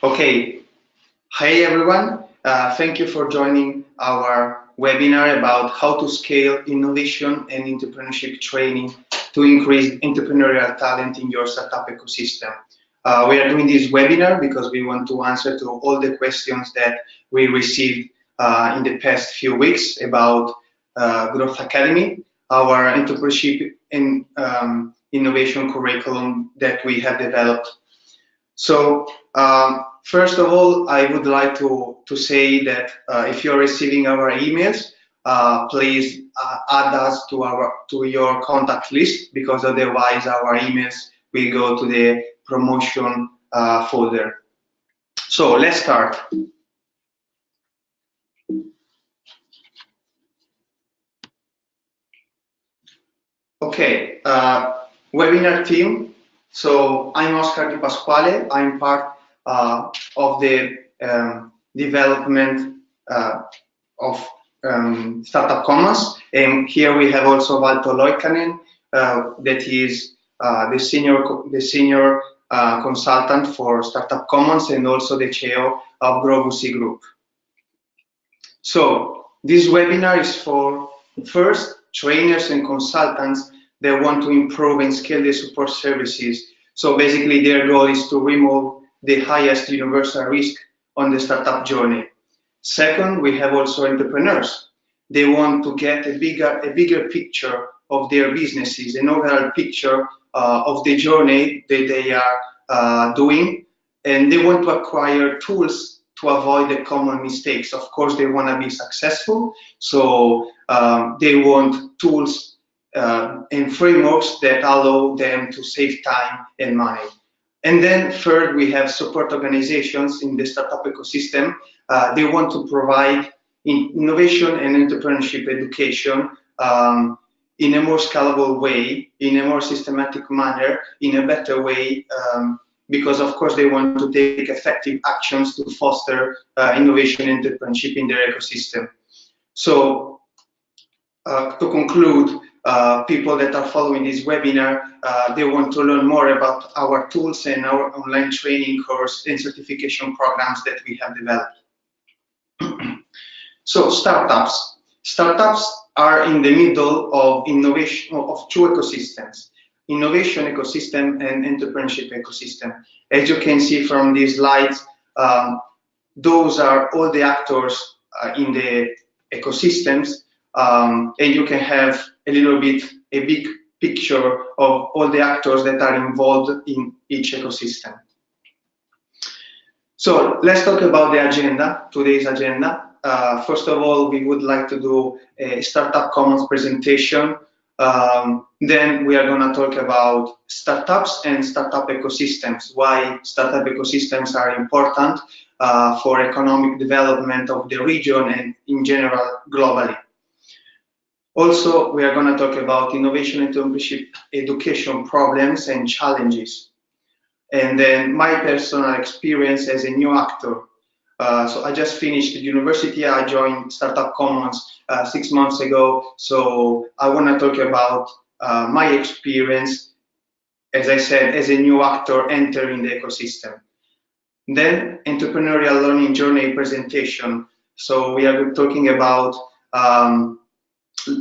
Okay, hi everyone. Thank you for joining our webinar about how to scale innovation and entrepreneurship training to increase entrepreneurial talent in your startup ecosystem. We are doing this webinar because we want to answer to all the questions that we received in the past few weeks about Growth Academy, our entrepreneurship and innovation curriculum that we have developed. So first of all, I would like to say that if you're receiving our emails, please add us to your contact list, because otherwise our emails will go to the promotion folder. So let's start. Okay, webinar team. So I'm Oscar Di Pasquale. I'm part of the development of Startup Commons, and here we have also Valto Loikanen, that is the senior consultant for Startup Commons and also the CEO of Grovusi Group. So this webinar is for first trainers and consultants that want to improve and scale their support services. So basically their goal is to remove the highest universal risk on the startup journey. Second, we have also entrepreneurs. They want to get a bigger picture of their businesses, an overall picture of the journey that they are doing, and they want to acquire tools to avoid the common mistakes. Of course, they want to be successful, so they want tools and frameworks that allow them to save time and money. And then third, we have support organizations in the startup ecosystem. They want to provide innovation and entrepreneurship education in a more scalable way, in a more systematic manner, in a better way, because of course they want to take effective actions to foster innovation and entrepreneurship in their ecosystem. So to conclude, people that are following this webinar, they want to learn more about our tools and our online training course and certification programs that we have developed. So startups. Startups are in the middle of innovation of two ecosystems, innovation ecosystem and entrepreneurship ecosystem. As you can see from these slides, those are all the actors in the ecosystems, and you can have a big picture of all the actors that are involved in each ecosystem. So let's talk about the agenda, today's agenda. First of all, we would like to do a Startup Commons presentation. Then we are going to talk about startups and startup ecosystems, why startup ecosystems are important for economic development of the region and in general globally. Also, we are going to talk about innovation and entrepreneurship education problems and challenges. And then my personal experience as a new actor. So I just finished the university. I joined Startup Commons 6 months ago. So I want to talk about my experience, as I said, as a new actor entering the ecosystem. Then entrepreneurial learning journey presentation. So we are talking about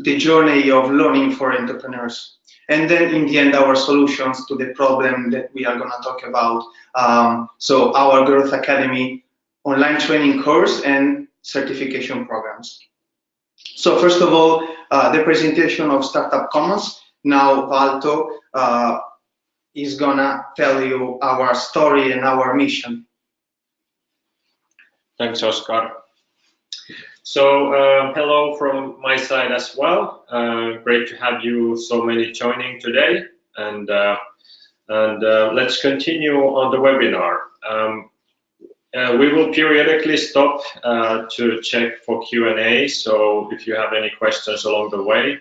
the journey of learning for entrepreneurs. And then in the end, our solutions to the problem that we are going to talk about. So our Growth Academy online training course and certification programs. So first of all, the presentation of Startup Commons. Now Valto is going to tell you our story and our mission. Thanks, Oscar. So hello from my side as well. Great to have you so many joining today, and let's continue on the webinar. We will periodically stop to check for Q&A, so if you have any questions along the way,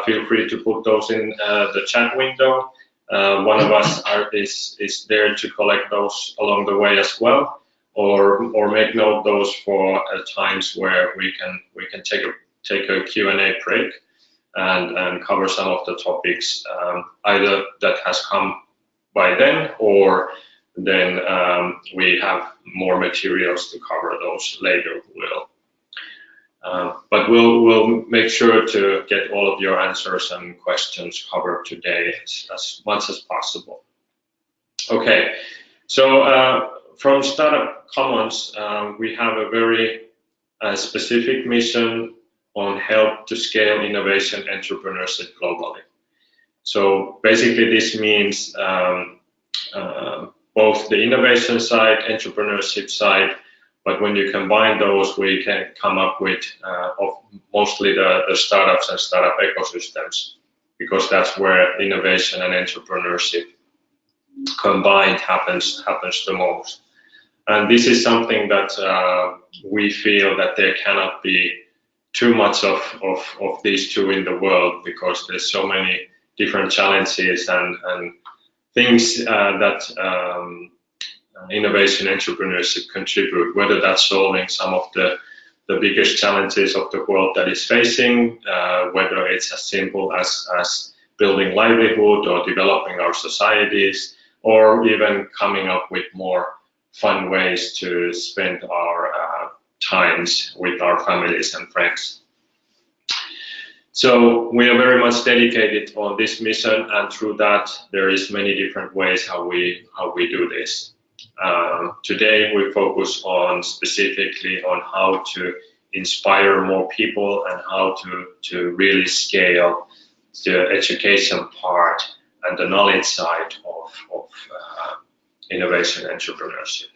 feel free to put those in the chat window. One of us is there to collect those along the way as well, or make note those for times where we can take a Q&A break and cover some of the topics either that has come by then or then we have more materials to cover those later. But we'll make sure to get all of your answers and questions covered today as much as possible. Okay, so from Startup Commons, we have a very specific mission on help to scale innovation entrepreneurship globally. So basically this means both the innovation side, entrepreneurship side, but when you combine those, we can come up with mostly the startups and startup ecosystems, because that's where innovation and entrepreneurship combined happens the most. And this is something that we feel that there cannot be too much of these two in the world, because there's so many different challenges and things that innovation entrepreneurship contribute, whether that's solving some of the biggest challenges of the world that is facing, whether it's as simple as building livelihood or developing our societies, or even coming up with more fun ways to spend our times with our families and friends. So we are very much dedicated on this mission, and through that there is many different ways how we do this. Today we focus on specifically on how to inspire more people and how to really scale the education part and the knowledge side of innovation entrepreneurship.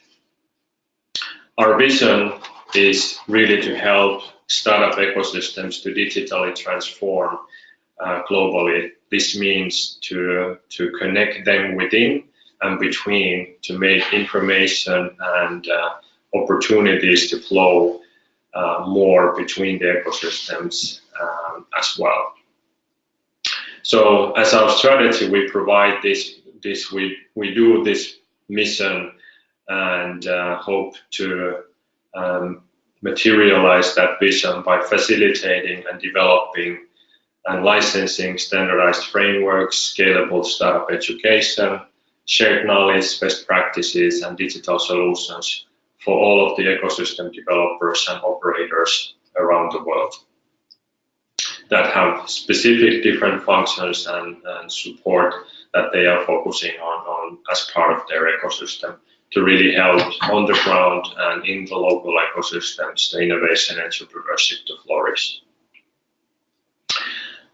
Our vision is really to help startup ecosystems to digitally transform globally. This means to connect them within and between, to make information and opportunities to flow more between the ecosystems as well. So as our strategy, we provide we do this mission and hope to materialize that vision by facilitating and developing and licensing standardized frameworks, scalable startup education, shared knowledge, best practices, and digital solutions for all of the ecosystem developers and operators around the world that have specific different functions and support that they are focusing on as part of their ecosystem to really help on the ground and in the local ecosystems the innovation and entrepreneurship to flourish.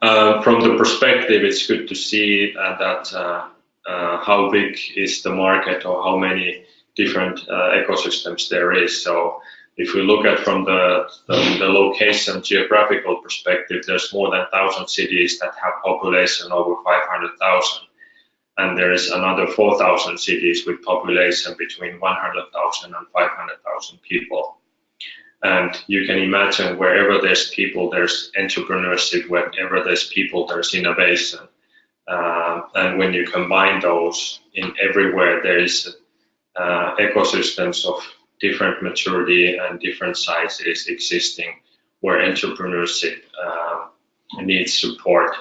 From the perspective, it's good to see that how big is the market, or how many different ecosystems there is. So if we look at from the location geographical perspective, there's more than 1,000 cities that have population over 500,000. And there is another 4,000 cities with population between 100,000 and 500,000 people. And you can imagine wherever there's people, there's entrepreneurship. Wherever there's people, there's innovation. And when you combine those, in everywhere there is ecosystems of different maturity and different sizes existing, where entrepreneurship needs support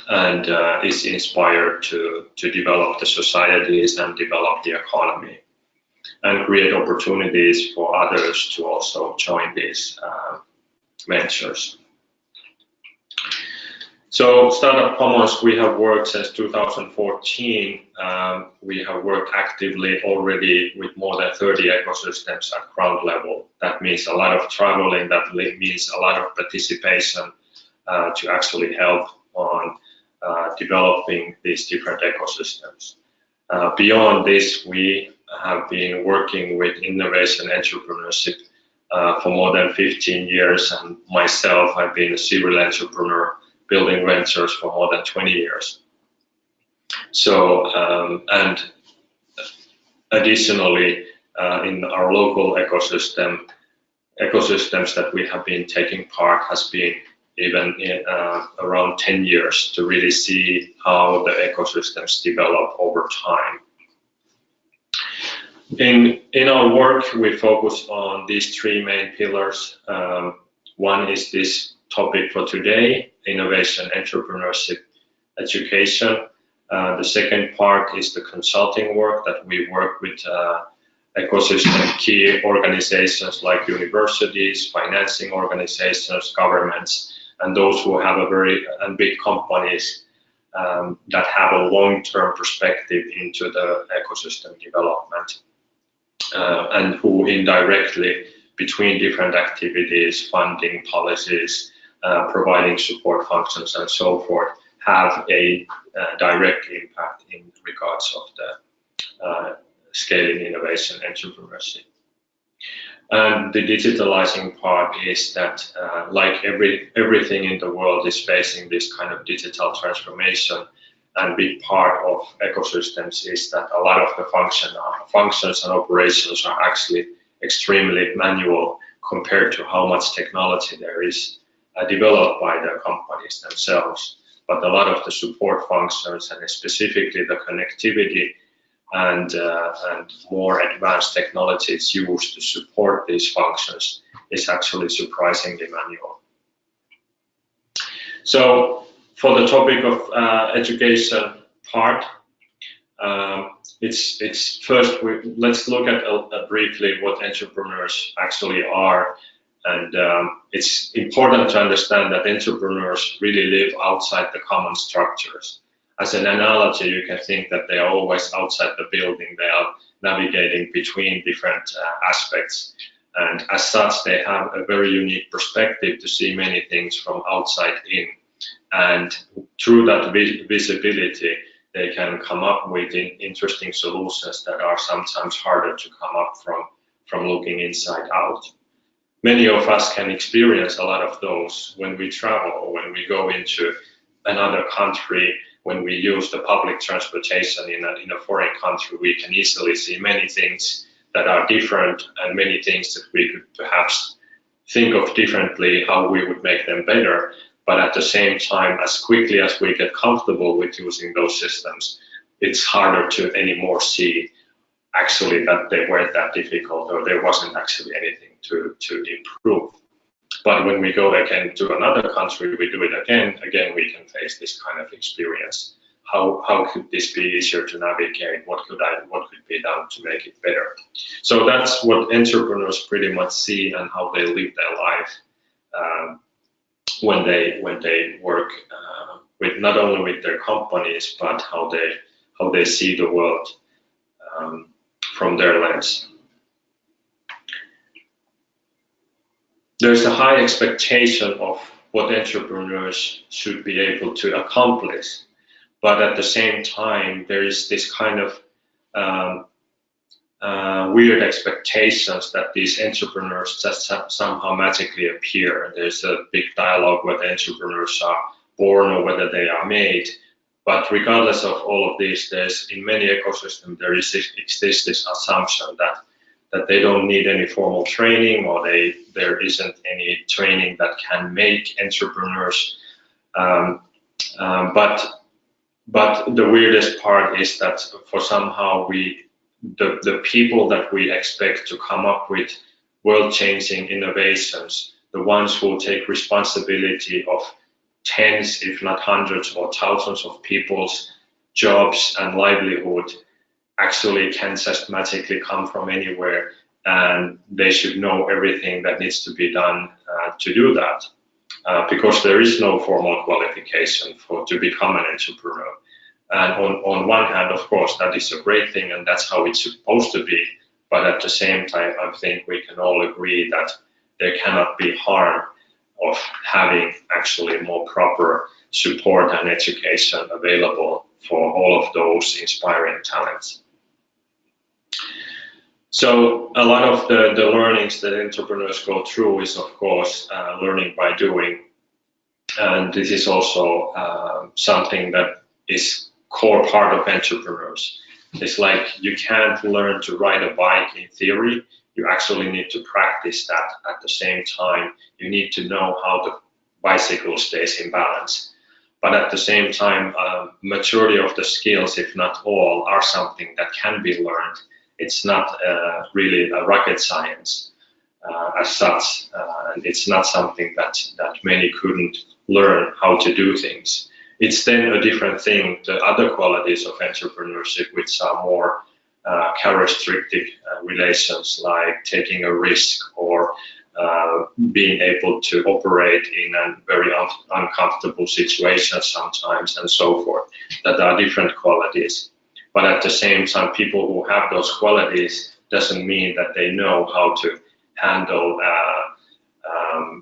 and is inspired to develop the societies and develop the economy and create opportunities for others to also join these ventures. So Startup Commons, we have worked since 2014. We have worked actively already with more than 30 ecosystems at ground level. That means a lot of traveling, that means a lot of participation to actually help on developing these different ecosystems. Beyond this, we have been working with innovation entrepreneurship for more than 15 years, and myself, I've been a serial entrepreneur building ventures for more than 20 years. So, and additionally, in our local ecosystems that we have been taking part has been even around 10 years to really see how the ecosystems develop over time. In our work, we focus on these three main pillars. One is this topic for today, innovation, entrepreneurship, education. The second part is the consulting work that we work with ecosystem key organizations like universities, financing organizations, governments, and those who have and big companies that have a long-term perspective into the ecosystem development and who indirectly, between different activities, funding policies, providing support functions and so forth, have a direct impact in regards of the scaling innovation entrepreneurship. And the digitalizing part is that like everything in the world is facing this kind of digital transformation, and big part of ecosystems is that a lot of the functions and operations are actually extremely manual compared to how much technology there is developed by the companies themselves. But a lot of the support functions, and specifically the connectivity and more advanced technologies used to support these functions, is actually surprisingly manual. So for the topic of education part, it's first let's look at briefly what entrepreneurs actually are. And it's important to understand that entrepreneurs really live outside the common structures. As an analogy, you can think that they are always outside the building. They are navigating between different aspects. And as such, they have a very unique perspective to see many things from outside in. And through that visibility, they can come up with interesting solutions that are sometimes harder to come up from looking inside out. Many of us can experience a lot of those when we travel, or when we go into another country, when we use the public transportation in a foreign country. We can easily see many things that are different, and many things that we could perhaps think of differently, how we would make them better. But at the same time, as quickly as we get comfortable with using those systems, it's harder to anymore see actually that they weren't that difficult, or there wasn't actually anything to improve. But when we go again to another country, we do it again, we can face this kind of experience. How could this be easier to navigate? What could be done to make it better? So that's what entrepreneurs pretty much see, and how they live their life when they work with not only with their companies, but how they see the world from their lens. There's a high expectation of what entrepreneurs should be able to accomplish, but at the same time, there is this kind of weird expectations that these entrepreneurs just somehow magically appear. There's a big dialogue whether entrepreneurs are born or whether they are made. But regardless of all of these, there's in many ecosystems there exists this assumption that they don't need any formal training, or there isn't any training that can make entrepreneurs. But the weirdest part is that for somehow the people that we expect to come up with world-changing innovations, the ones who take responsibility of tens, if not hundreds or thousands of people's jobs and livelihood, actually can just magically come from anywhere, and they should know everything that needs to be done to do that, because there is no formal qualification to become an entrepreneur. And on one hand, of course, that is a great thing, and that's how it's supposed to be. But at the same time, I think we can all agree that there cannot be harm of having actually more proper support and education available for all of those inspiring talents. So a lot of the learnings that entrepreneurs go through is, of course, learning by doing. And this is also something that is core part of entrepreneurs. It's like you can't learn to ride a bike in theory. You actually need to practice that at the same time. You need to know how the bicycle stays in balance. But at the same time, majority of the skills, if not all, are something that can be learned. It's not really a rocket science as such. And it's not something that many couldn't learn how to do things. It's then a different thing, the other qualities of entrepreneurship, which are more characteristic relations, like taking a risk or being able to operate in a very uncomfortable situation sometimes, and so forth, that are different qualities. But at the same time, people who have those qualities doesn't mean that they know how to handle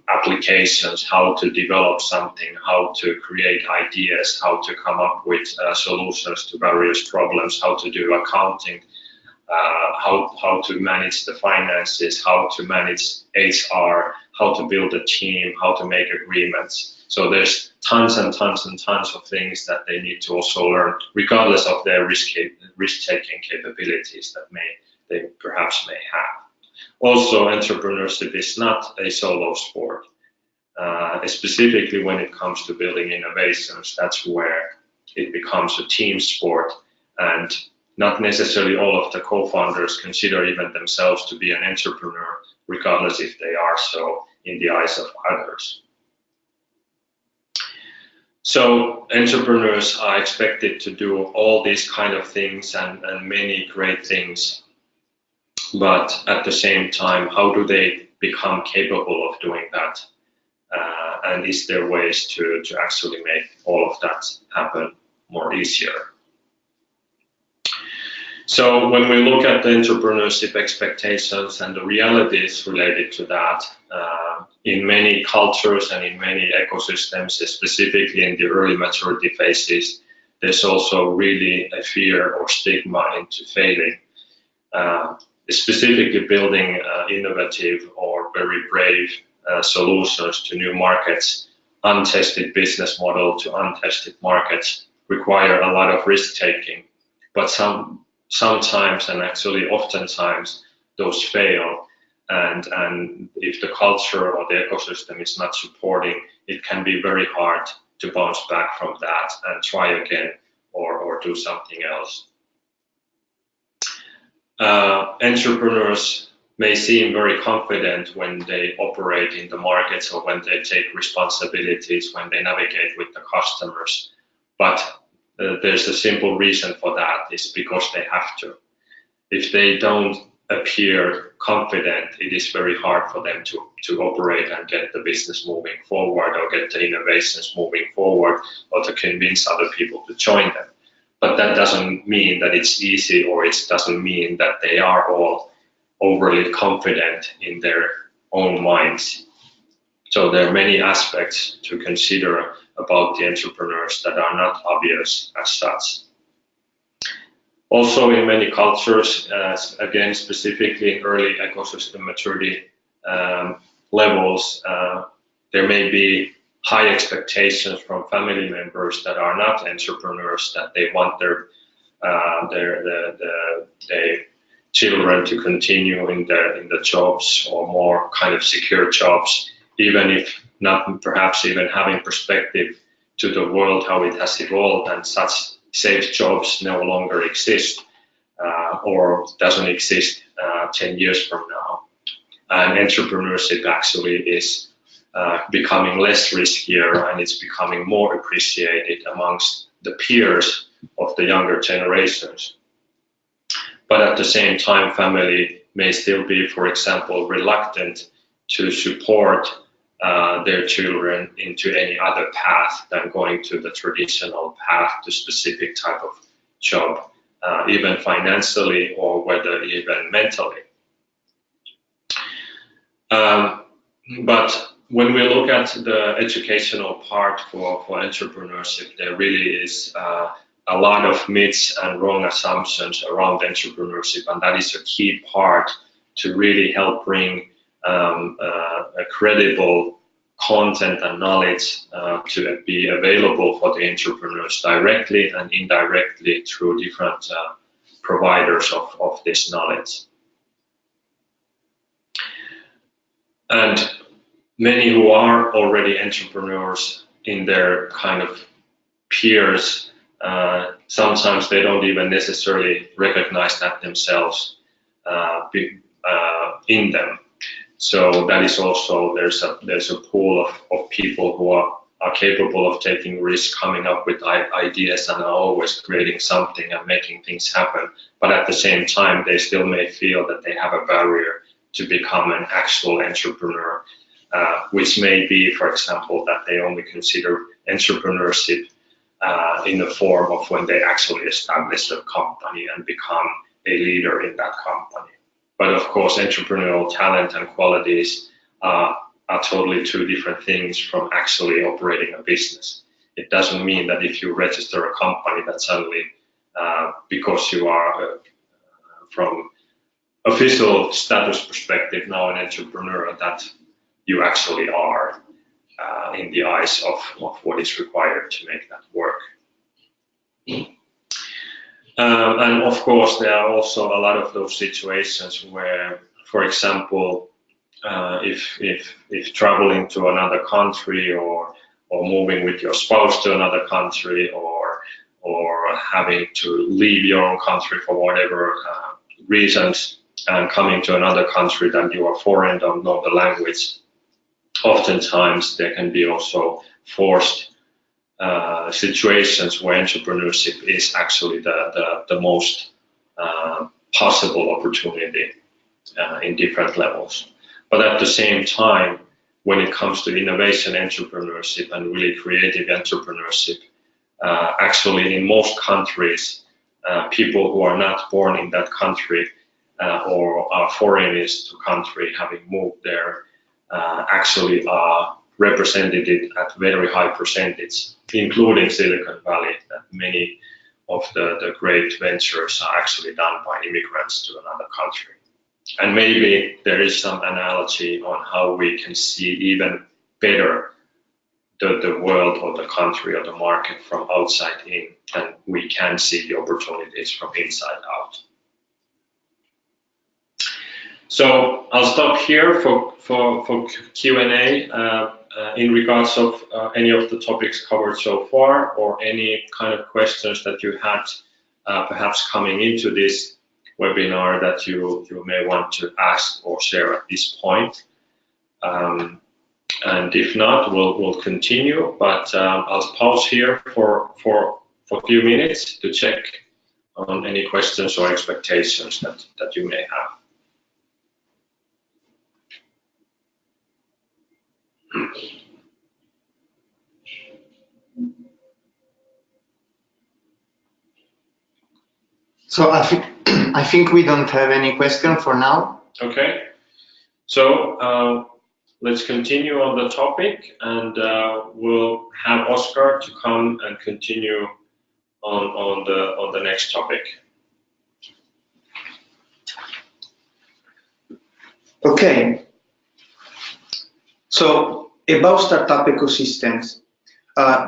applications, how to develop something, how to create ideas, how to come up with solutions to various problems, how to do accounting, how to manage the finances, how to manage HR, how to build a team, how to make agreements. So there's tons and tons and tons of things that they need to also learn, regardless of their risk-taking capabilities that they perhaps may have. Also, entrepreneurship is not a solo sport. Specifically when it comes to building innovations, that's where it becomes a team sport, and not necessarily all of the co-founders consider even themselves to be an entrepreneur, regardless if they are so in the eyes of others. So entrepreneurs are expected to do all these kind of things and many great things. But at the same time, how do they become capable of doing that? And is there ways to actually make all of that happen more easier? So when we look at the entrepreneurship expectations and the realities related to that, in many cultures and in many ecosystems, specifically in the early maturity phases, there's also really a fear or stigma into failing. Specifically building innovative or very brave solutions to new markets, untested business model to untested markets require a lot of risk taking, but sometimes and actually oftentimes those fail, and if the culture or the ecosystem is not supporting, it can be very hard to bounce back from that and try again or do something else. Entrepreneurs may seem very confident when they operate in the markets or when they take responsibilities, when they navigate with the customers, but there's a simple reason for that. It's because they have to. If they don't appear confident, it is very hard for them to operate and get the business moving forward or get the innovations moving forward or to convince other people to join them. But that doesn't mean that it's easy, or it doesn't mean that they are all overly confident in their own minds. So there are many aspects to consider about the entrepreneurs that are not obvious as such. Also in many cultures, again specifically in early ecosystem maturity levels, there may be high expectations from family members that are not entrepreneurs, that they want their children to continue in the jobs or more kind of secure jobs, even if not perhaps even having perspective to the world, how it has evolved, and such safe jobs no longer exist or doesn't exist 10 years from now. And entrepreneurship actually is becoming less riskier, and it's becoming more appreciated amongst the peers of the younger generations. But at the same time, family may still be, for example, reluctant to support their children into any other path than going to the traditional path to specific type of job, even financially or whether even mentally. But when we look at the educational part for entrepreneurship, there really is a lot of myths and wrong assumptions around entrepreneurship, and that is a key part to really help bring a credible content and knowledge to be available for the entrepreneurs directly and indirectly through different providers of this knowledge. And many who are already entrepreneurs in their kind of peers, sometimes they don't even necessarily recognize that themselves in them. So that is also, there's a pool of people who are are capable of taking risks, coming up with ideas, and are always creating something and making things happen. But at the same time, they still may feel that they have a barrier to become an actual entrepreneur, which may be, for example, that they only consider entrepreneurship in the form of when they actually establish a company and become a leader in that company. But of course, entrepreneurial talent and qualities are totally two different things from actually operating a business. It doesn't mean that if you register a company that suddenly, because you are from official status perspective now an entrepreneur, that you actually are in the eyes of what is required to make that work. And of course, there are also a lot of those situations where, for example, if traveling to another country or moving with your spouse to another country or having to leave your own country for whatever reasons and coming to another country that you are foreign, don't know the language, oftentimes there can be also forced situations where entrepreneurship is actually the most possible opportunity in different levels. But at the same time, when it comes to innovation entrepreneurship and really creative entrepreneurship, actually in most countries, people who are not born in that country or are foreigners to country having moved there actually are represented at very high percentage, including Silicon Valley, that many of the great ventures are actually done by immigrants to another country. And maybe there is some analogy on how we can see even better the world or the country or the market from outside in, and we can see the opportunities from inside out. So I'll stop here for Q&A in regards of any of the topics covered so far, or any kind of questions that you had perhaps coming into this webinar that you may want to ask or share at this point. And if not, we'll continue, but I'll pause here for a few minutes to check on any questions or expectations that you may have. So I think we don't have any question for now. Okay, so let's continue on the topic, and we'll have Oscar to come and continue on the next topic. Okay. So about startup ecosystems,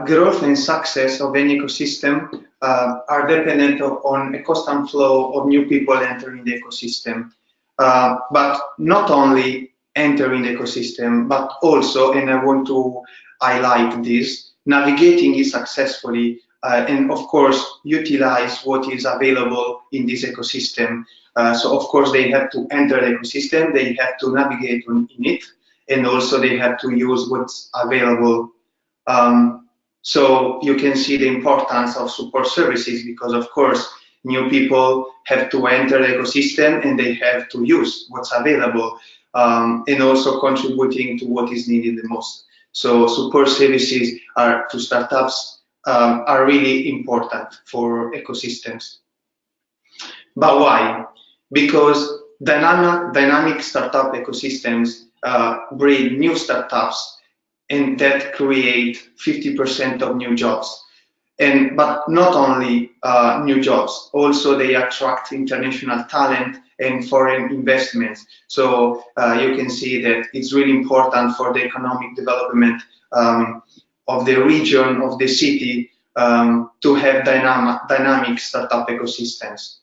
growth and success of any ecosystem are dependent on a constant flow of new people entering the ecosystem. But not only entering the ecosystem, but also, and I want to highlight this, navigating it successfully and of course utilize what is available in this ecosystem. So of course they have to enter the ecosystem, they have to navigate in it, and also they have to use what's available. So you can see the importance of support services, because of course new people have to enter the ecosystem and they have to use what's available, and also contributing to what is needed the most. So support services to startups are really important for ecosystems. But why? Because dynamic startup ecosystems breed new startups, and that create 50% of new jobs. But not only new jobs, also they attract international talent and foreign investments. So you can see that it's really important for the economic development of the region, of the city, to have dynamic startup ecosystems.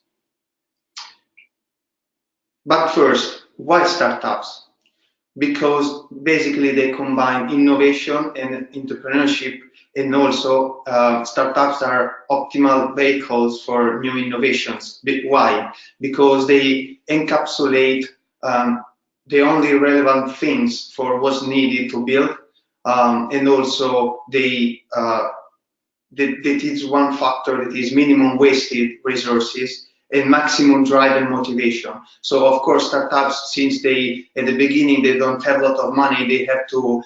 But first, why startups? Because basically they combine innovation and entrepreneurship, and also startups are optimal vehicles for new innovations. Why? Because they encapsulate the only relevant things for what's needed to build, and also that is one factor, that is minimum wasted resources and maximum drive and motivation. So of course, startups, since at the beginning they don't have a lot of money, they have to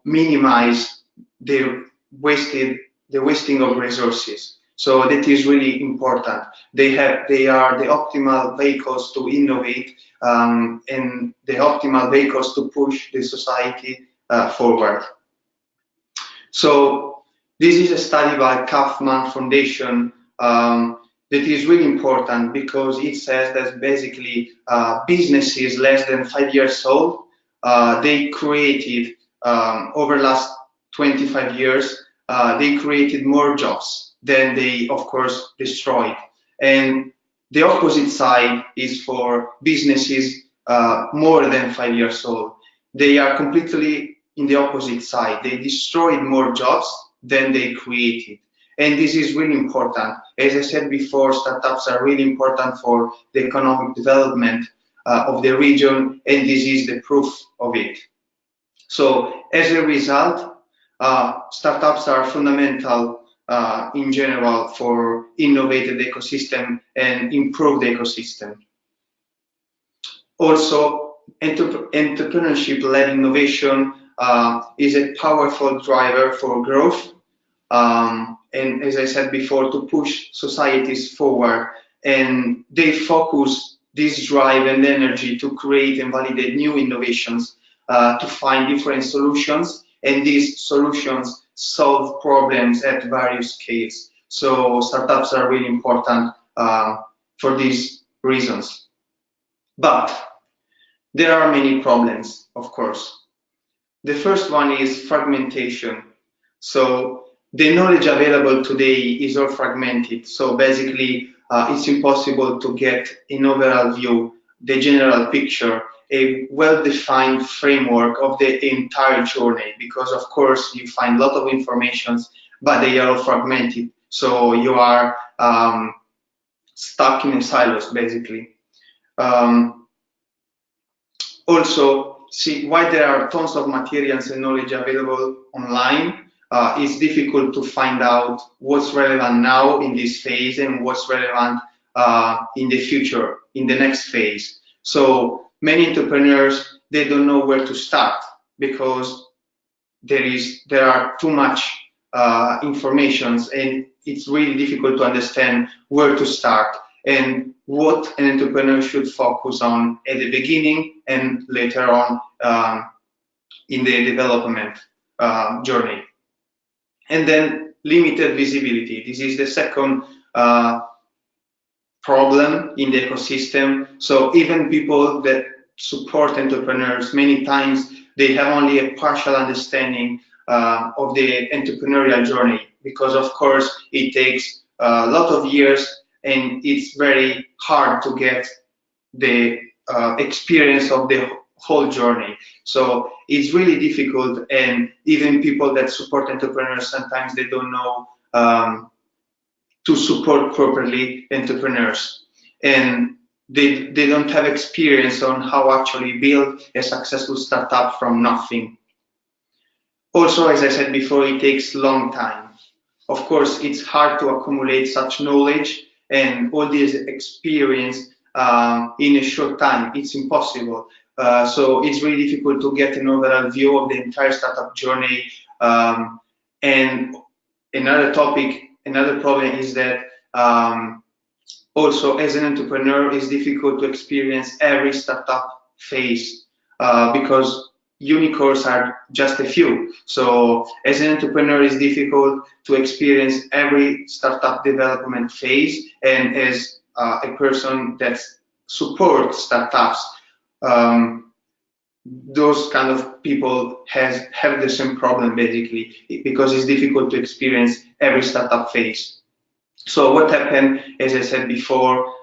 minimize the wasting of resources. So that is really important. They are the optimal vehicles to innovate, and the optimal vehicles to push the society forward. So this is a study by Kaufman Foundation that is really important, because it says that basically businesses less than 5 years old, they created over the last 25 years, they created more jobs than they, of course, destroyed. And the opposite side is for businesses more than 5 years old. They are completely in the opposite side. They destroyed more jobs than they created. And this is really important. As I said before, startups are really important for the economic development of the region, and this is the proof of it. So as a result, startups are fundamental in general for innovative ecosystem and improve the ecosystem. Also, entrepreneurship-led innovation is a powerful driver for growth, and as I said before, to push societies forward. And they focus this drive and energy to create and validate new innovations, to find different solutions, and these solutions solve problems at various scales. So startups are really important for these reasons. But there are many problems, of course. The first one is fragmentation. So the knowledge available today is all fragmented. So basically, it's impossible to get an overall view, the general picture, a well-defined framework of the entire journey, because of course you find a lot of informations, but they are all fragmented. So you are stuck in silos, basically. Also, see why there are tons of materials and knowledge available online. It's difficult to find out what's relevant now in this phase and what's relevant in the future, in the next phase. So many entrepreneurs, they don't know where to start, because there are too much information, and it's really difficult to understand where to start and what an entrepreneur should focus on at the beginning and later on in the development journey. And then limited visibility. This is the second problem in the ecosystem. So even people that support entrepreneurs, many times they have only a partial understanding of the entrepreneurial journey, because of course it takes a lot of years and it's very hard to get the experience of the whole journey. So it's really difficult, and even people that support entrepreneurs, sometimes they don't know to support properly entrepreneurs, and they don't have experience on how actually build a successful startup from nothing. Also, as I said before, it takes a long time. Of course, it's hard to accumulate such knowledge and all this experience in a short time. It's impossible. So it's really difficult to get an overall view of the entire startup journey. And another problem is that also as an entrepreneur, it's difficult to experience every startup phase because unicorns are just a few. So as an entrepreneur, it's difficult to experience every startup development phase, and as a person that supports startups, those kind of people have the same problem basically, because it's difficult to experience every startup phase. So what happened, as I said before,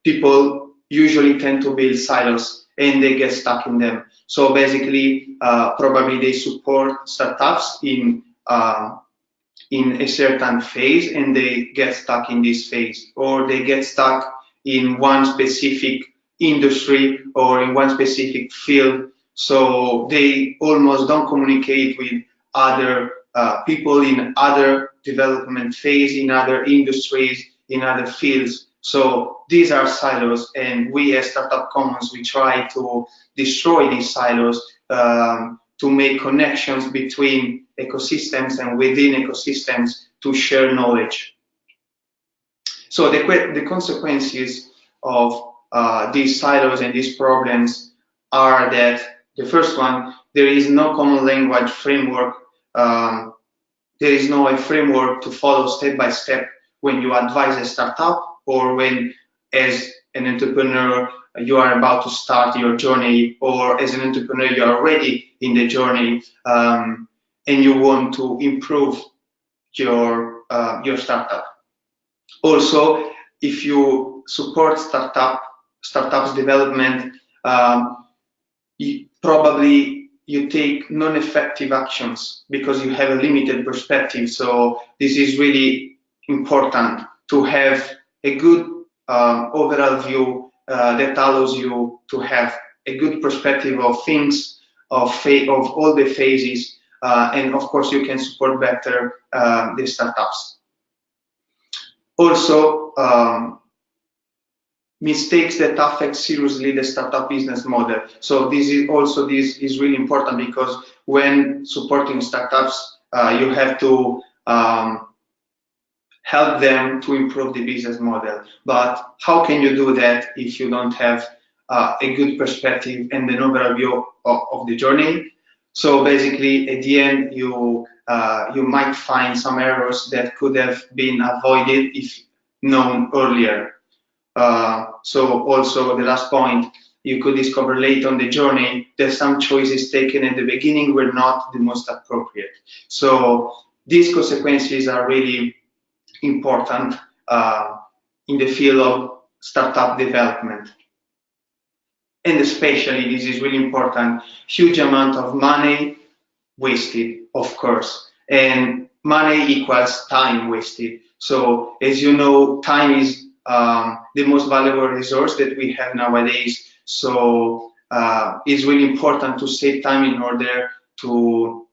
people usually tend to build silos and they get stuck in them. So basically, probably they support startups in a certain phase, and they get stuck in this phase, or they get stuck in one specific industry or in one specific field So they almost don't communicate with other people in other development phase, in other industries, in other fields. So these are silos, and we as Startup Commons, we try to destroy these silos to make connections between ecosystems and within ecosystems to share knowledge. So the consequences of these silos and these problems are that the first one, there is no common language framework. There is no framework to follow step by step when you advise a startup or when, as an entrepreneur, you are about to start your journey, or as an entrepreneur, you are already in the journey and you want to improve your startup. Also, if you support startups development, probably you take non-effective actions because you have a limited perspective. So this is really important to have a good overall view that allows you to have a good perspective of things, of all the phases, and of course you can support better the startups. Also, mistakes that affect seriously the startup business model. So this is really important, because when supporting startups, you have to help them to improve the business model. But how can you do that if you don't have a good perspective and an overview of the journey? So basically, at the end, you might find some errors that could have been avoided if known earlier. So also the last point, you could discover late on the journey that some choices taken at the beginning were not the most appropriate. So these consequences are really important in the field of startup development. And especially, this is really important, huge amount of money wasted, of course, and money equals time wasted. So as you know, time is the most valuable resource that we have nowadays. So it's really important to save time in order to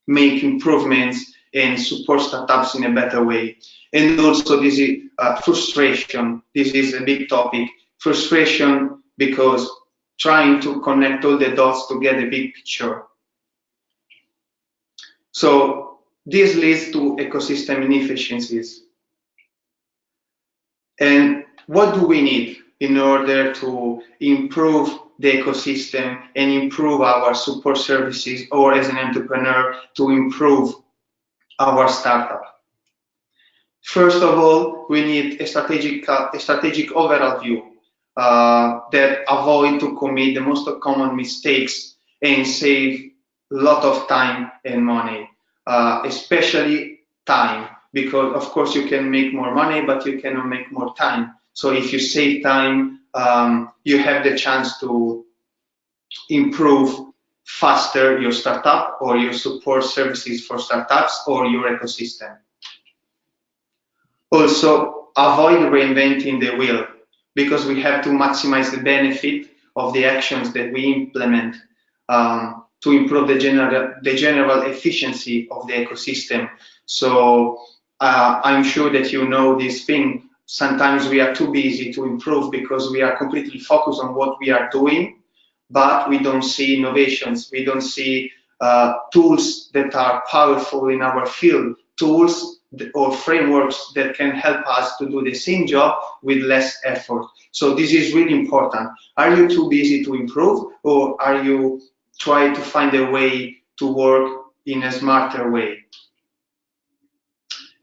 make improvements and support startups in a better way. And also, this is frustration. This is a big topic. Frustration because trying to connect all the dots to get a big picture. So this leads to ecosystem inefficiencies. And what do we need in order to improve the ecosystem and improve our support services, or as an entrepreneur to improve our startup? First of all, we need a strategic overall view that avoid to commit the most common mistakes and save a lot of time and money, especially time, because of course you can make more money, but you cannot make more time. So if you save time, you have the chance to improve faster your startup or your support services for startups or your ecosystem. Also, avoid reinventing the wheel, because we have to maximize the benefit of the actions that we implement to improve the general efficiency of the ecosystem. So I'm sure that you know this thing. Sometimes we are too busy to improve because we are completely focused on what we are doing, but we don't see innovations. We don't see tools that are powerful in our field, tools or frameworks that can help us to do the same job with less effort. So this is really important. Are you too busy to improve, or are you trying to find a way to work in a smarter way?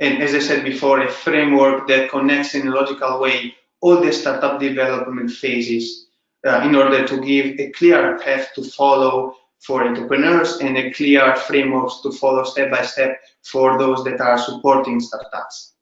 And as I said before, a framework that connects in a logical way all the startup development phases in order to give a clear path to follow for entrepreneurs and a clear frameworks to follow step by step for those that are supporting startups.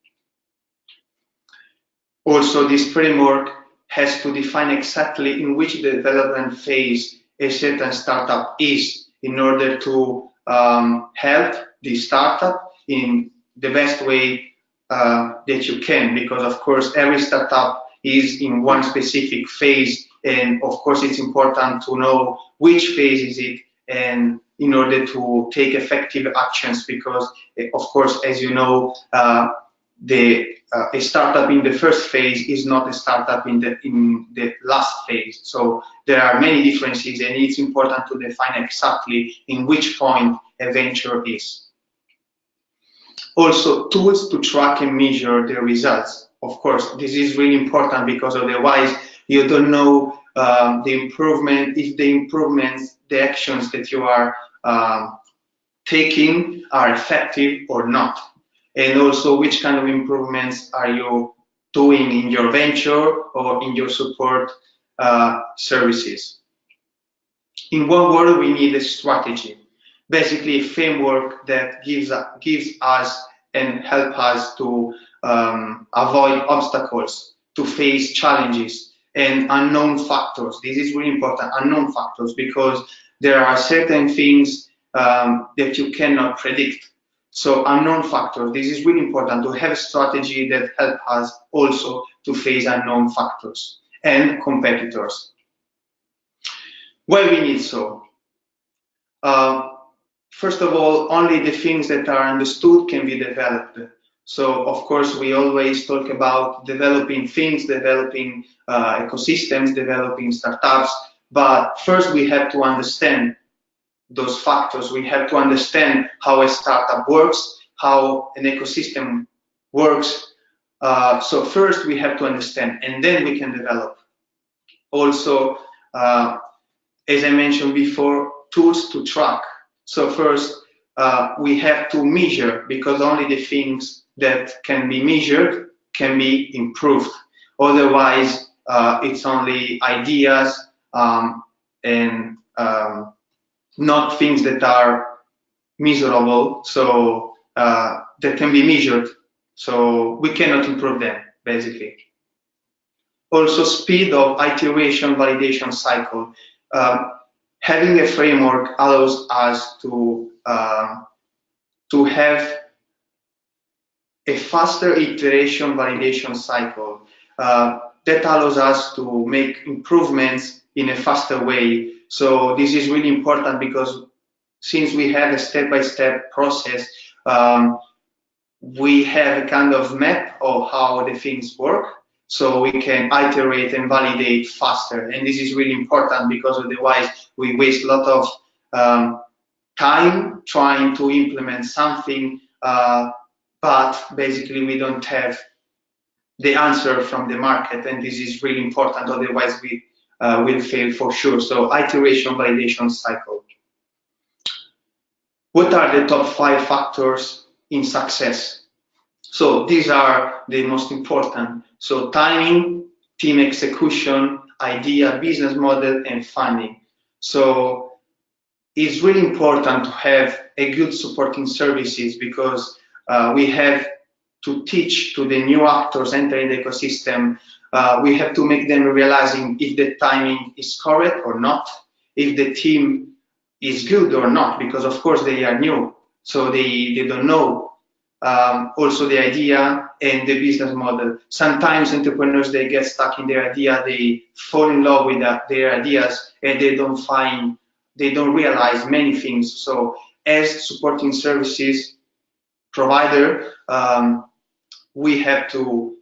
Also, this framework has to define exactly in which development phase a certain startup is in order to help the startup in the best way that you can, because of course every startup is in one specific phase and of course it's important to know which phase is it, and in order to take effective actions, because of course, as you know, a startup in the first phase is not a startup in the last phase. So there are many differences, and it's important to define exactly in which point a venture is. Also, tools to track and measure the results. Of course, this is really important, because otherwise you don't know the improvement, if the improvements, the actions that you are taking are effective or not. And also, which kind of improvements are you doing in your venture or in your support services. In one word, we need a strategy, basically a framework that gives us and help us to avoid obstacles, to face challenges and unknown factors. This is really important, unknown factors, because there are certain things that you cannot predict. So unknown factors, this is really important, to have a strategy that helps us also to face unknown factors and competitors. Why we need so? First of all, only the things that are understood can be developed. So of course, we always talk about developing things, developing ecosystems, developing startups, but first we have to understand those factors. We have to understand how a startup works, how an ecosystem works. So first we have to understand, and then we can develop. Also, as I mentioned before, tools to track. So first we have to measure, because only the things that can be measured can be improved. Otherwise, it's only ideas and not things that are measurable, so that can be measured. So we cannot improve them, basically. Also, speed of iteration validation cycle. Having a framework allows us to have a faster iteration validation cycle that allows us to make improvements in a faster way. So this is really important, because since we have a step-by-step process, we have a kind of map of how the things work, so we can iterate and validate faster. And this is really important, because otherwise we waste a lot of time trying to implement something, but basically we don't have the answer from the market, and this is really important, otherwise we will fail for sure. So iteration validation cycle. What are the top 5 factors in success? So these are the most important. So timing, team execution, idea, business model, and funding. So it's really important to have a good supporting services, because we have to teach to the new actors entering the ecosystem. We have to make them realizing if the timing is correct or not, if the team is good or not, because of course they are new, so they don't know. Also the idea and the business model. Sometimes entrepreneurs, they get stuck in their idea, they fall in love with their ideas, and they don't realize many things. So as supporting services provider, we have to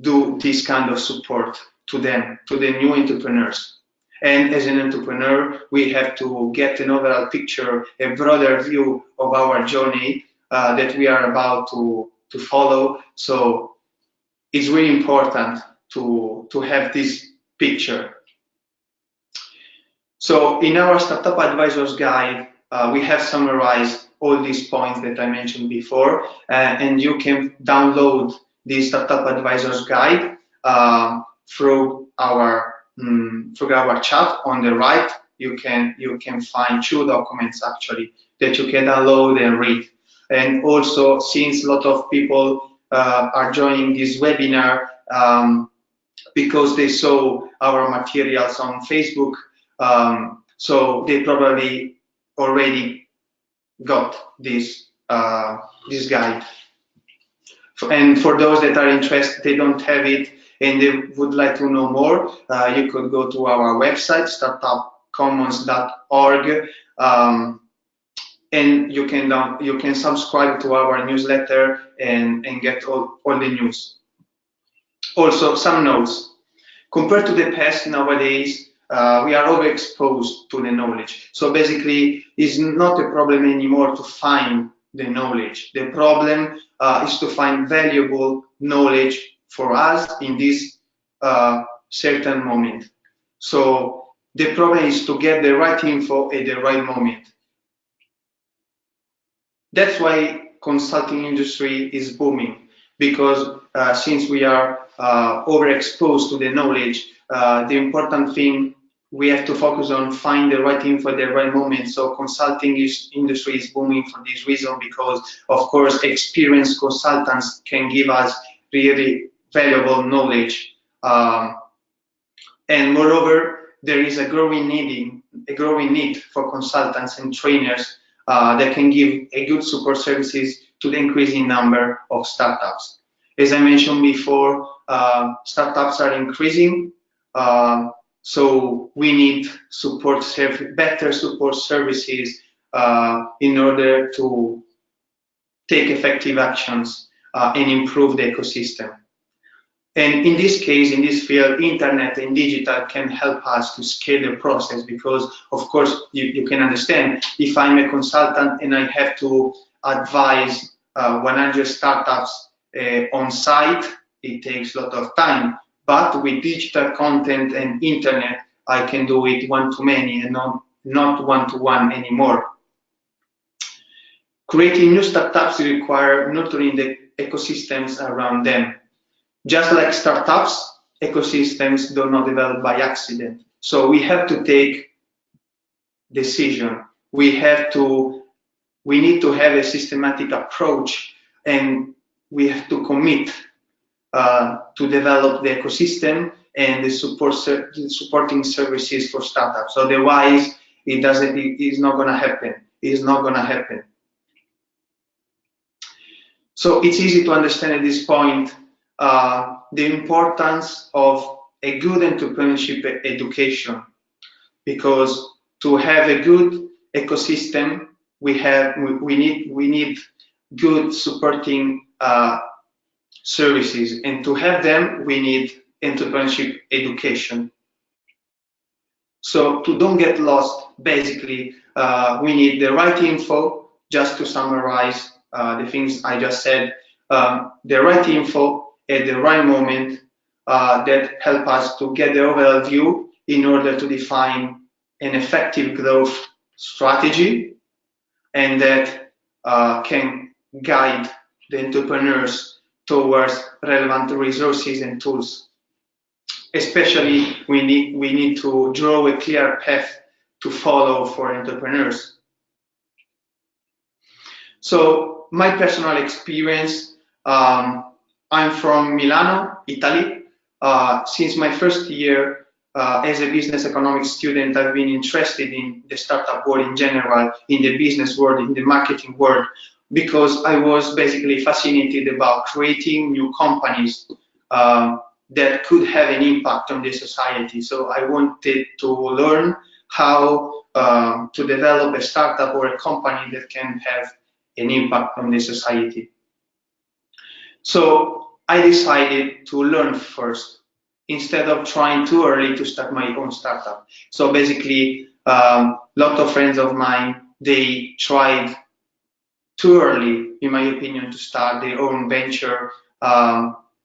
do this kind of support to them, to the new entrepreneurs. And as an entrepreneur, we have to get an overall picture, a broader view of our journey that we are about to follow. So it's really important to have this picture. So in our Startup Advisors Guide, we have summarized all these points that I mentioned before, and you can download the Startup Advisors Guide through our chat on the right. You can find 2 documents actually that you can download and read. And also, since a lot of people are joining this webinar because they saw our materials on Facebook, so they probably already got this guide. And for those that are interested, they don't have it, and they would like to know more, you could go to our website, startupcommons.org, and you can subscribe to our newsletter and get all the news. Also, some notes. Compared to the past, nowadays, we are overexposed to the knowledge. So basically, it's not a problem anymore to find the knowledge. The problem is to find valuable knowledge for us in this certain moment. So the problem is to get the right info at the right moment. That's why consulting industry is booming, because since we are overexposed to the knowledge, the important thing we have to focus on find the right info at the right moment. So consulting industry is booming for this reason, because of course experienced consultants can give us really valuable knowledge, and moreover there is a growing need for consultants and trainers that can give a good support services to the increasing number of startups. As I mentioned before, startups are increasing, so we need better support services in order to take effective actions and improve the ecosystem. And in this case, in this field, internet and digital can help us to scale the process, because of course you can understand, if I'm a consultant and I have to advise 100 startups on site, it takes a lot of time. But with digital content and internet, I can do it one-to-many and not one-to-one anymore. Creating new startups require nurturing the ecosystems around them. Just like startups, ecosystems do not develop by accident. So we have to take decision. We need to have a systematic approach, and we have to commit to develop the ecosystem and the supporting services for startups. Otherwise, it's not going to happen. It's not going to happen. So it's easy to understand at this point the importance of a good entrepreneurship education, because to have a good ecosystem, we need good supporting services, and to have them, we need entrepreneurship education. So to don't get lost, basically, we need the right info. Just to summarize the things I just said, the right info at the right moment that help us to get the overall view in order to define an effective growth strategy, and that can guide the entrepreneurs towards relevant resources and tools. Especially, we need to draw a clear path to follow for entrepreneurs. So my personal experience, I'm from Milano, Italy. Since my first year as a business economics student, I've been interested in the startup world in general, in the business world, in the marketing world, because I was basically fascinated about creating new companies that could have an impact on the society. So I wanted to learn how to develop a startup or a company that can have an impact on the society. So I decided to learn first, instead of trying too early to start my own startup. So basically, a lot of friends of mine, they tried too early, in my opinion, to start their own venture,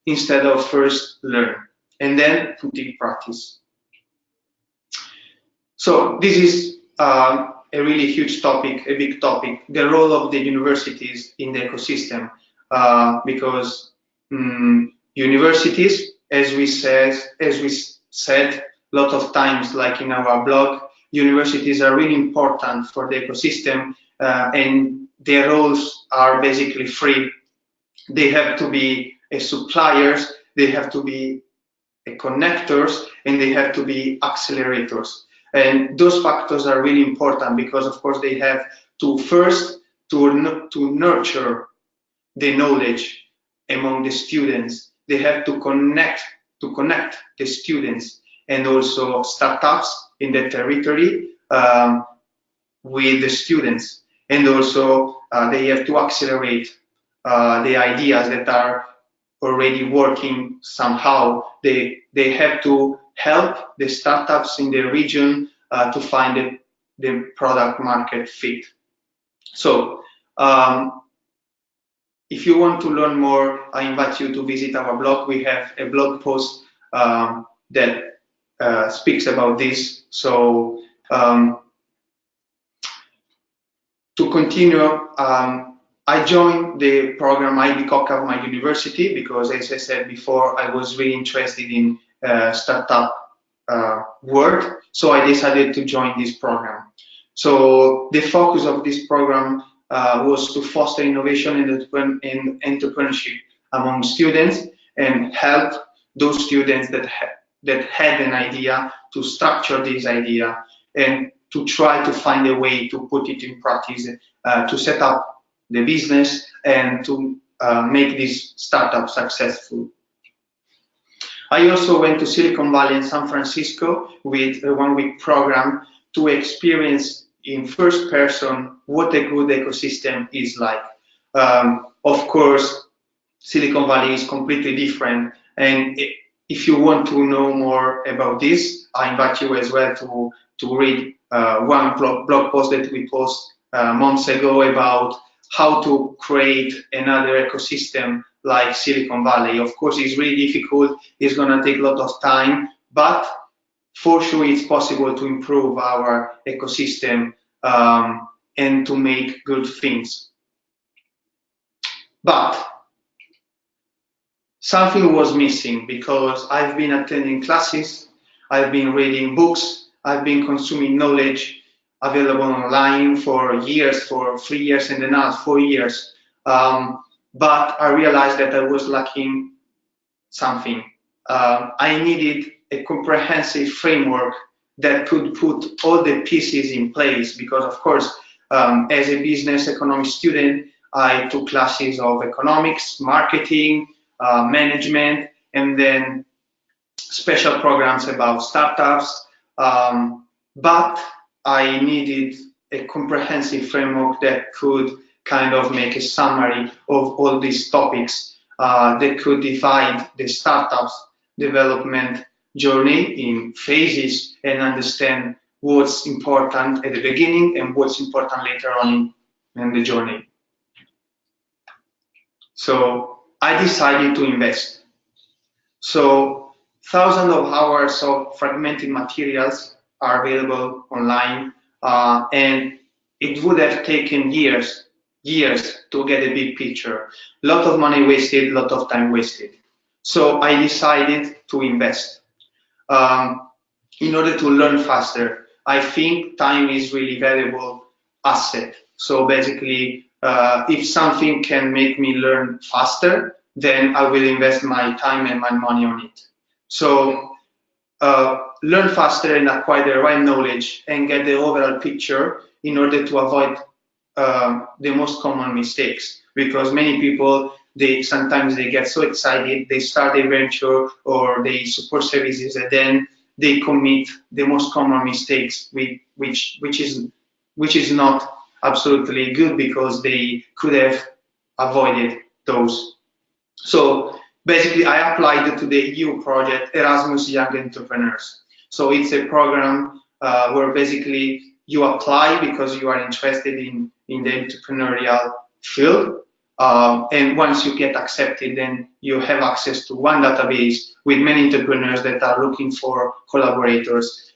instead of first learn and then put in practice. So this is a really huge topic, a big topic, the role of the universities in the ecosystem, because universities, as we said a lot of times, like in our blog, universities are really important for the ecosystem, and their roles are basically three. They have to be suppliers, they have to be connectors, and they have to be accelerators. And those factors are really important, because of course they have to first to nurture the knowledge among the students. They have to connect to connect the students and also startups in the territory with the students, and also they have to accelerate the ideas that are already working somehow. They have to help the startups in the region to find the product market fit. So if you want to learn more, I invite you to visit our blog. We have a blog post that speaks about this. So to continue, I joined the program IB Coca of my university because, as I said before, I was really interested in startup world. So I decided to join this program. So the focus of this program was to foster innovation and entrepreneurship among students and help those students that had an idea to structure this idea and to try to find a way to put it in practice, to set up the business and to make this startup successful. I also went to Silicon Valley and San Francisco with a one-week program to experience in first person what a good ecosystem is like. Of course, Silicon Valley is completely different, and if you want to know more about this, I invite you as well to read one blog post that we post months ago about how to create another ecosystem like Silicon Valley. Of course, it's really difficult, it's going to take a lot of time, but for sure it's possible to improve our ecosystem and to make good things. But something was missing because I've been attending classes, I've been reading books, I've been consuming knowledge available online for years, for 3 years and then 4 years. But I realized that I was lacking something. I needed a comprehensive framework that could put all the pieces in place because, of course, as a business economics student, I took classes of economics, marketing, management, and then special programs about startups. But I needed a comprehensive framework that could kind of make a summary of all these topics that could divide the startups development journey in phases and understand what's important at the beginning and what's important later on in the journey. So I decided to invest. So thousands of hours of fragmented materials are available online, and it would have taken years to get a big picture. A lot of money wasted, a lot of time wasted. So I decided to invest in order to learn faster. I think time is really valuable asset. So basically, if something can make me learn faster, then I will invest my time and my money on it. So learn faster and acquire the right knowledge and get the overall picture in order to avoid the most common mistakes, because many people sometimes they get so excited, they start a venture or they support services, and then they commit the most common mistakes, which is not absolutely good because they could have avoided those. So basically, I applied to the EU project Erasmus Young Entrepreneurs. So it's a program where basically you apply because you are interested in the entrepreneurial field. And once you get accepted, then you have access to one database with many entrepreneurs that are looking for collaborators.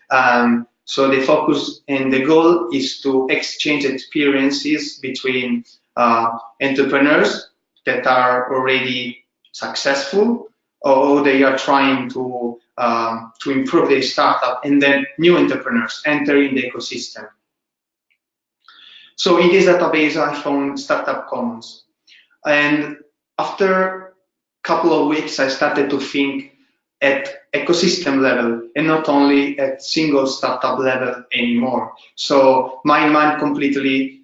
So the focus and the goal is to exchange experiences between entrepreneurs that are already successful or they are trying to improve their startup, and then new entrepreneurs entering the ecosystem. So in this database, I found Startup Commons. And after a couple of weeks, I started to think at ecosystem level and not only at single startup level anymore. So my mind completely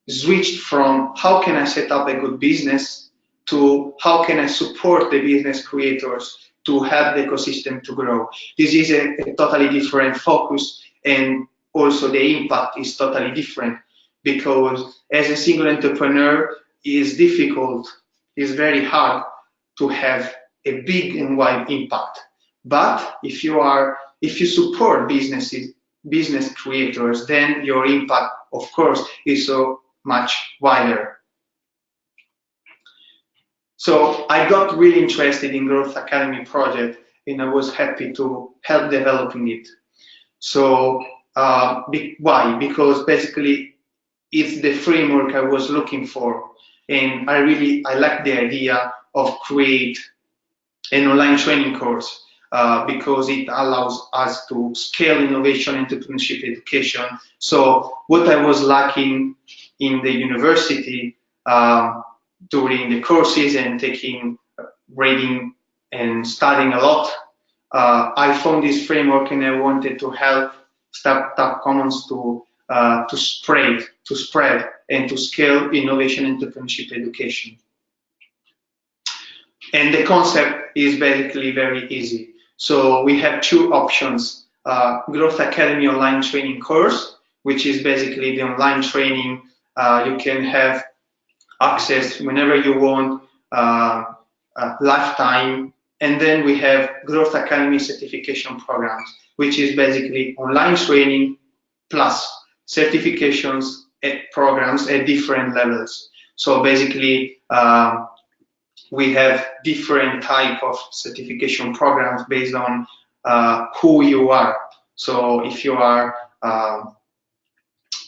switched from how can I set up a good business to how can I support the business creators to help the ecosystem to grow. This is a totally different focus, and also the impact is totally different, because as a single entrepreneur it's difficult, it's very hard to have a big and wide impact. But if you support business creators, then your impact, of course, is so much wider. So I got really interested in Growth Academy project, and I was happy to help developing it. So why? Because basically it's the framework I was looking for, and I like the idea of create an online training course because it allows us to scale innovation, entrepreneurship, education. So what I was lacking in the university during the courses and reading and studying a lot, I found this framework, and I wanted to help Startup Commons to spread and to scale innovation, entrepreneurship, education. And the concept is basically very easy. So we have two options: Growth Academy online training course, which is basically the online training you can have access whenever you want, lifetime. And then we have Growth Academy certification programs, which is basically online training plus certifications programs at different levels. So basically, we have different type of certification programs based on who you are. So if you are a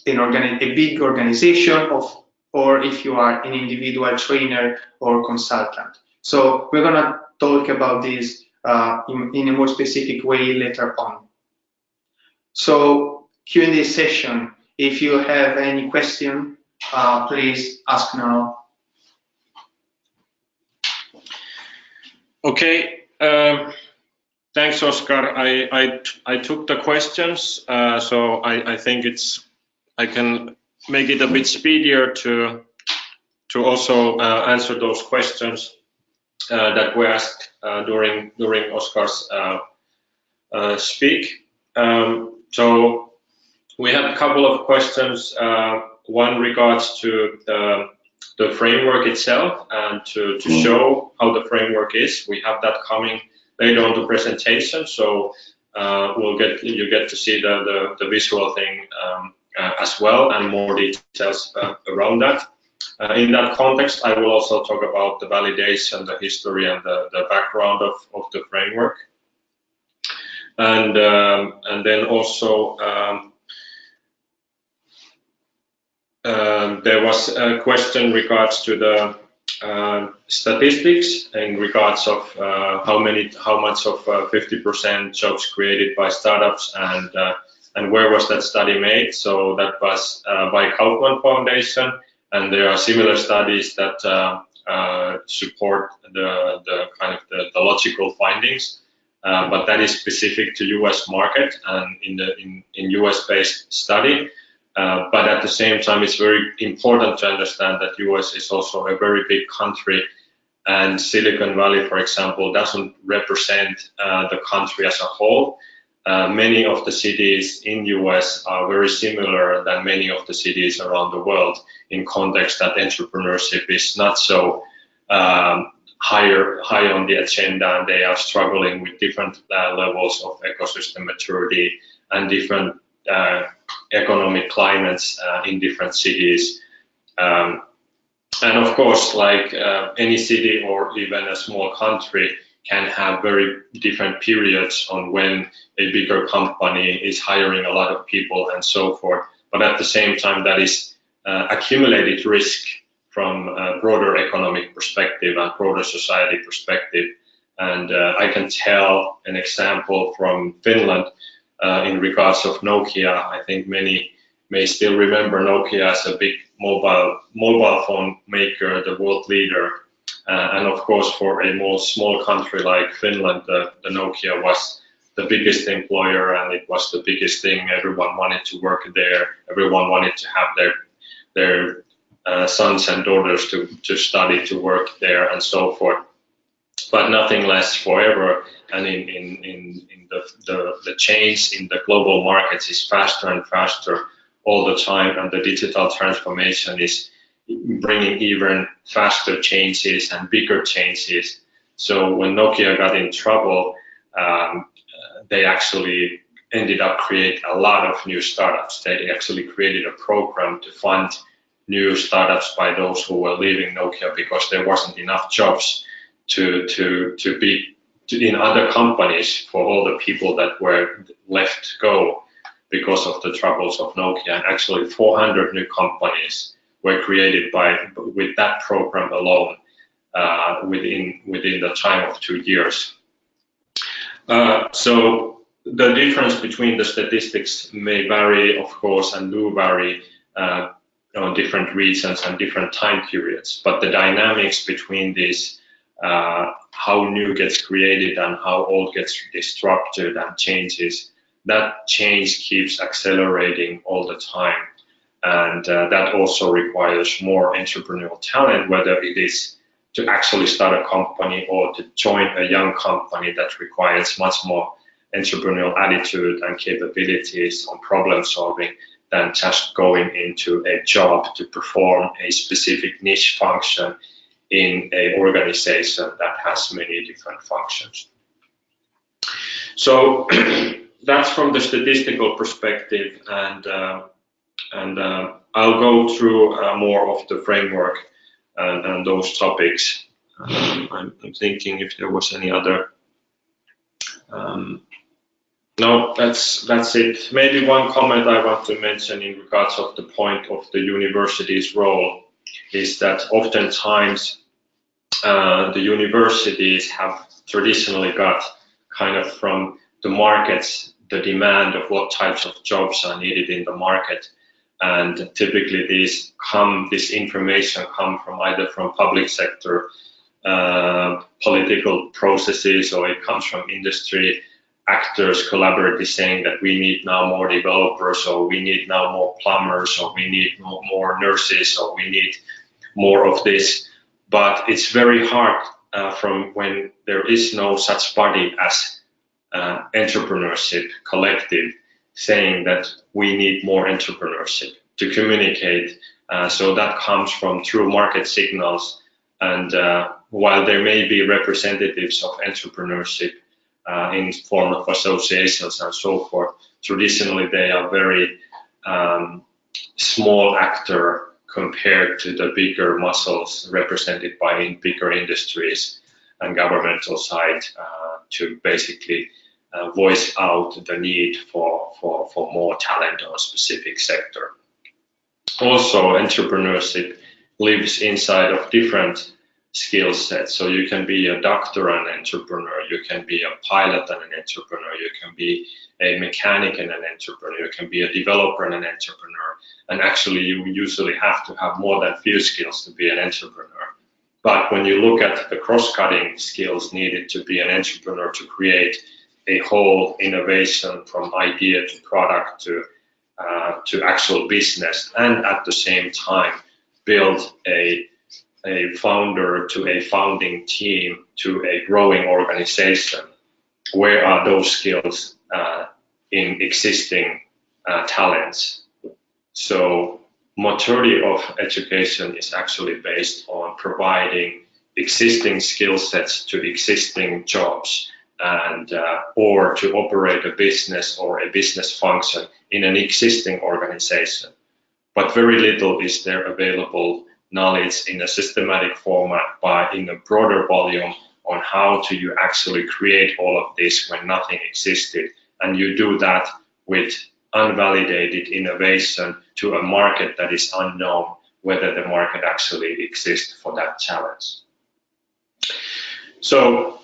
big organization, or if you are an individual trainer or consultant. So we're gonna talk about this in a more specific way later on. So Q&A session. If you have any question, please ask now. Okay, thanks, Oscar. I took the questions, so I think I can make it a bit speedier to also answer those questions that were asked during Oscar's speak. So we have a couple of questions. One regards to the framework itself, and to show how the framework is. We have that coming later on the presentation, so you get to see the visual thing as well, and more details around that. In that context, I will also talk about the validation, the history, and the background of the framework. And then also there was a question regards to the statistics in regards of how much of 50% jobs created by startups, and where was that study made. So that was by Kaufman Foundation, and there are similar studies that support the kind of the logical findings, but that is specific to US market and in US based study. But at the same time, it's very important to understand that US is also a very big country, and Silicon Valley, for example, doesn't represent the country as a whole. Many of the cities in US are very similar than many of the cities around the world, in context that entrepreneurship is not so high on the agenda, and they are struggling with different levels of ecosystem maturity and different economic climates in different cities. And of course, like any city or even a small country can have very different periods on when a bigger company is hiring a lot of people and so forth. But at the same time, that is accumulated risk from a broader economic perspective and broader society perspective. And I can tell an example from Finland in regards of Nokia. I think many may still remember Nokia as a big mobile phone maker, the world leader. And of course, for a more small country like Finland, the Nokia was the biggest employer, and it was the biggest thing. Everyone wanted to work there. Everyone wanted to have their sons and daughters to study, to work there, and so forth. but nothing lasts forever. And in the change in the global markets is faster and faster all the time, and the digital transformation is bringing even faster changes and bigger changes. So when Nokia got in trouble, they actually ended up creating a lot of new startups. They actually created a program to fund new startups by those who were leaving Nokia because there wasn't enough jobs to be in other companies for all the people that were left go because of the troubles of Nokia. And actually 400 new companies were created with that program alone within the time of 2 years. So the difference between the statistics may vary, of course, and do vary on different regions and different time periods, but the dynamics between these, how new gets created and how old gets disrupted and changes, that change keeps accelerating all the time. And that also requires more entrepreneurial talent, whether it is to actually start a company or to join a young company. That requires much more entrepreneurial attitude and capabilities on problem solving than just going into a job to perform a specific niche function in an organization that has many different functions. So that's from the statistical perspective, and I'll go through more of the framework and those topics. I'm thinking if there was any other. No, that's it. Maybe one comment I want to mention in regards of the point of the university's role is that oftentimes the universities have traditionally got kind of from the markets the demand of what types of jobs are needed in the market, and typically this information come from either from public sector political processes, or it comes from industry actors collaboratively saying that we need now more developers, or we need now more plumbers, or we need more nurses, or we need more of this. But it's very hard from when there is no such body as entrepreneurship collective saying that we need more entrepreneurship to communicate. So that comes from through market signals. And while there may be representatives of entrepreneurship in form of associations and so forth, traditionally they are very small actor compared to the bigger muscles represented by bigger industries and governmental side to basically voice out the need for more talent on a specific sector. Also, entrepreneurship lives inside of different skill sets. So you can be a doctor and an entrepreneur, you can be a pilot and an entrepreneur, you can be a mechanic and an entrepreneur, you can be a developer and an entrepreneur. And actually you usually have to have more than few skills to be an entrepreneur. But when you look at the cross-cutting skills needed to be an entrepreneur to create a whole innovation from idea to product to actual business, and at the same time build a founder to a founding team to a growing organization, where are those skills in existing talents? So majority of education is actually based on providing existing skill sets to existing jobs, and or to operate a business or a business function in an existing organization. But very little is there available knowledge in a systematic format in a broader volume on how to you actually create all of this when nothing existed, and you do that with unvalidated innovation to a market that is unknown whether the market actually exists for that challenge. So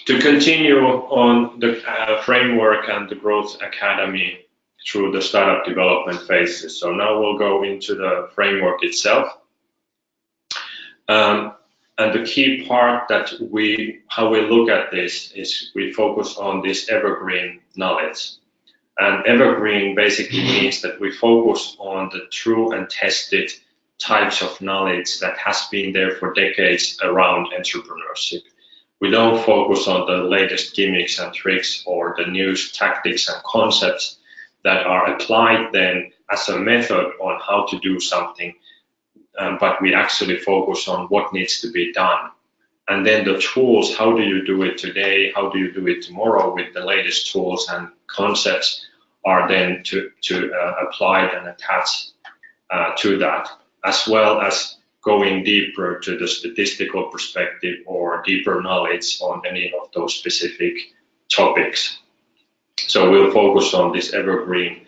to continue on the framework and the Growth Academy through the startup development phases. So now we'll go into the framework itself. And the key part that how we look at this is we focus on this evergreen knowledge. And evergreen basically means that we focus on the true and tested types of knowledge that has been there for decades around entrepreneurship. We don't focus on the latest gimmicks and tricks or the newest tactics and concepts that are applied then as a method on how to do something, but we actually focus on what needs to be done. And then the tools, how do you do it today, how do you do it tomorrow with the latest tools and concepts are then to applied and attached to that, as well as going deeper to the statistical perspective or deeper knowledge on any of those specific topics. So we'll focus on this evergreen,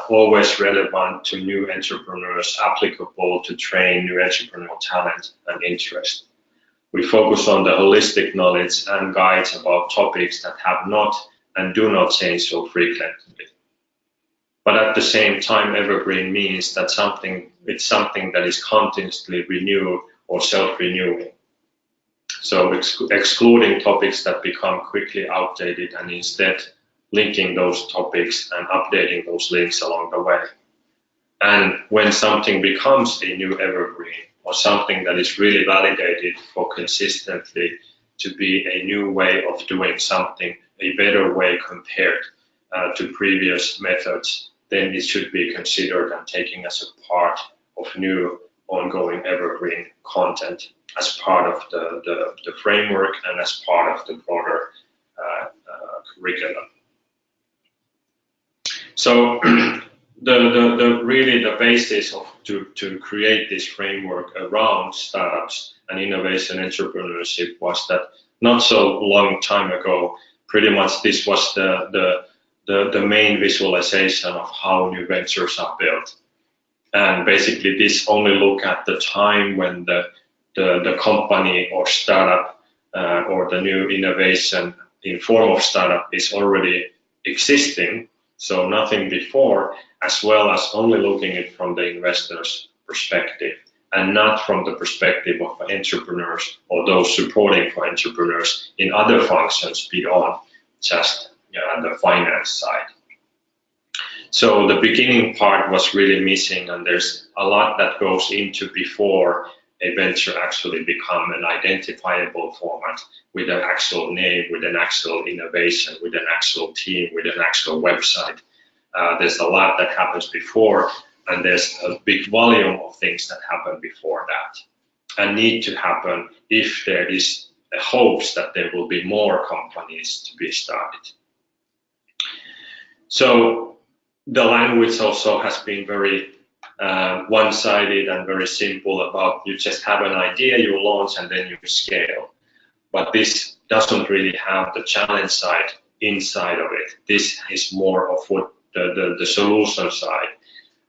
always relevant to new entrepreneurs, applicable to train new entrepreneurial talent and interest. We focus on the holistic knowledge and guides about topics that have not and do not change so frequently. But at the same time, evergreen means that it's something that is continuously renewed or self-renewing. So excluding topics that become quickly outdated and instead linking those topics and updating those links along the way. And when something becomes a new evergreen or something that is really validated for consistently to be a new way of doing something, a better way compared to previous methods, then it should be considered and taken as a part of new ongoing evergreen content as part of the framework and as part of the broader curriculum. So really the basis of to create this framework around startups and innovation entrepreneurship was that not so long time ago, pretty much this was the main visualization of how new ventures are built. And basically this only look at the time when the company or startup or the new innovation in form of startup is already existing, so nothing before, as well as only looking at it from the investor's perspective and not from the perspective of entrepreneurs or those supporting for entrepreneurs in other functions beyond just the finance side. So the beginning part was really missing, and there's a lot that goes into before a venture actually become an identifiable format with an actual name, with an actual innovation, with an actual team, with an actual website. There's a lot that happens before, and there's a big volume of things that happen before that and need to happen if there is a hopes that there will be more companies to be started. So the language also has been very one-sided and very simple about you just have an idea, you launch, and then you scale. But this doesn't really have the challenge side inside of it. This is more of what the solution side.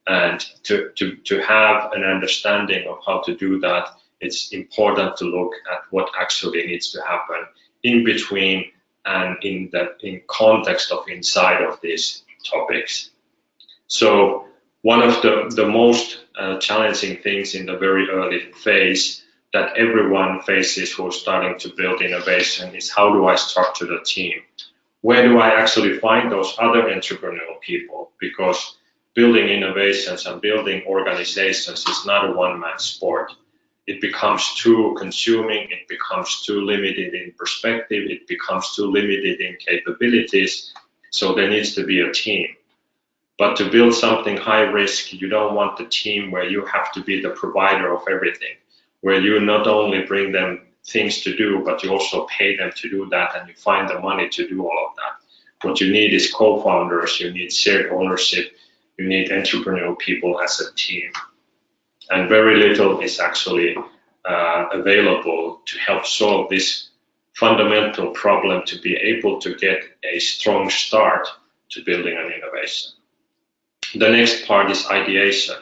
And to have an understanding of how to do that, it's important to look at what actually needs to happen in between and in context of inside of these topics. So one of the most challenging things in the very early phase that everyone faces who's starting to build innovation is how do I structure the team? Where do I actually find those other entrepreneurial people? Because building innovations and building organizations is not a one-man sport. It becomes too consuming, it becomes too limited in perspective, it becomes too limited in capabilities, so there needs to be a team. But to build something high risk, you don't want the team where you have to be the provider of everything, where you not only bring them things to do, but you also pay them to do that and you find the money to do all of that. What you need is co-founders, you need shared ownership, you need entrepreneurial people as a team. And very little is actually available to help solve this fundamental problem to be able to get a strong start to building an innovation. The next part is ideation.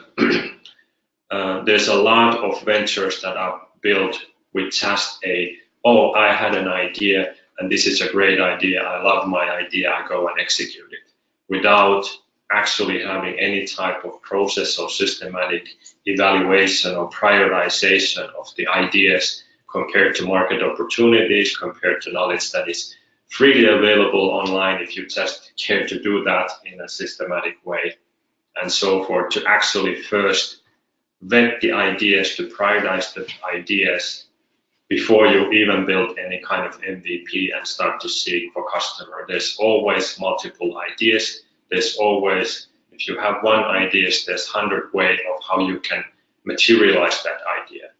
There's a lot of ventures that are built with just I had an idea and this is a great idea, I love my idea, I go and execute it, without actually having any type of process or systematic evaluation or prioritization of the ideas compared to market opportunities, compared to knowledge that is freely available online if you just care to do that in a systematic way, and so forth, to actually first vet the ideas, to prioritize the ideas, before you even build any kind of MVP and start to seek for customer. There's always multiple ideas. There's always, if you have one idea, there's 100 ways of how you can materialize that idea.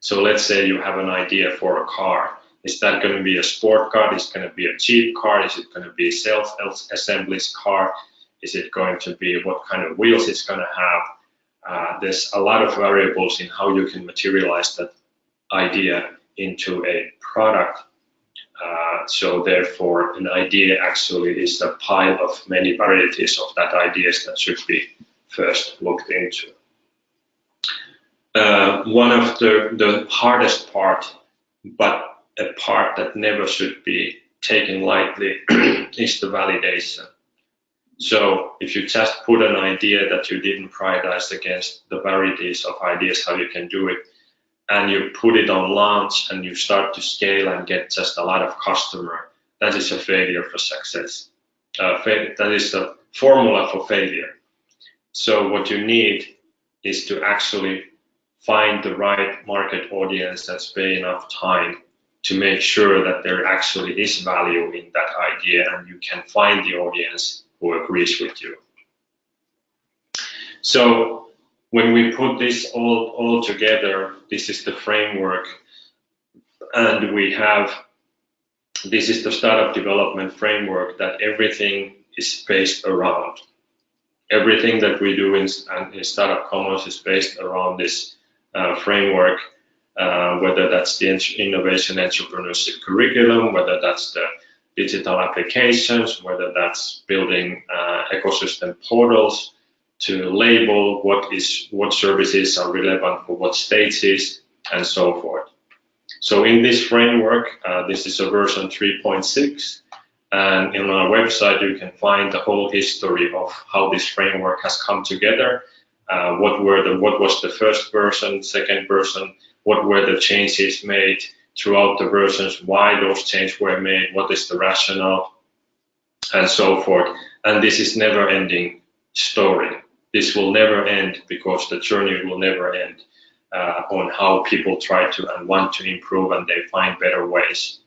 So let's say you have an idea for a car. Is that going to be a sport car? Is it going to be a cheap car? Is it going to be a self-assembly car? Is it going to be what kind of wheels it's going to have? There's a lot of variables in how you can materialize that idea into a product. So therefore, an idea actually is a pile of many varieties of that ideas that should be first looked into. One of the hardest part, but a part that never should be taken lightly, is the validation. So if you just put an idea that you didn't prioritize against the varieties of ideas how you can do it, and you put it on launch and you start to scale and get just a lot of customer, that is a failure for success. That is the formula for failure. So what you need is to actually find the right market audience that's pay enough time to make sure that there actually is value in that idea and you can find the audience who agrees with you. So when we put this all together, this is the framework, and we have, this is the startup development framework that everything is based around. Everything that we do in Startup Commons is based around this framework, whether that's the innovation entrepreneurship curriculum, whether that's the digital applications, whether that's building ecosystem portals to label what services are relevant for what stages, and so forth. So in this framework, this is a version 3.6, and in our website you can find the whole history of how this framework has come together. What was the first version, second version, what were the changes made throughout the versions, why those changes were made, what is the rationale, and so forth. And this is never-ending story. This will never end because the journey will never end on how people try to and want to improve and they find better ways.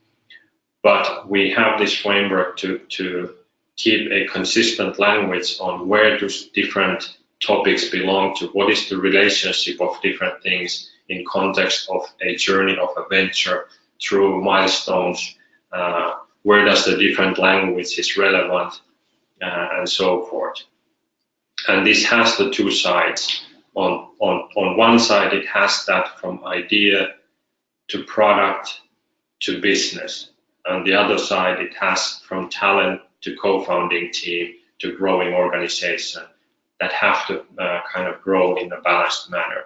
But we have this framework to keep a consistent language on where do different topics belong to, what is the relationship of different things in context of a journey of a venture through milestones, where does the different language is relevant, and so forth. And this has the two sides. On one side, it has that from idea to product to business. On the other side, it has from talent to co-founding team to growing organization that have to kind of grow in a balanced manner.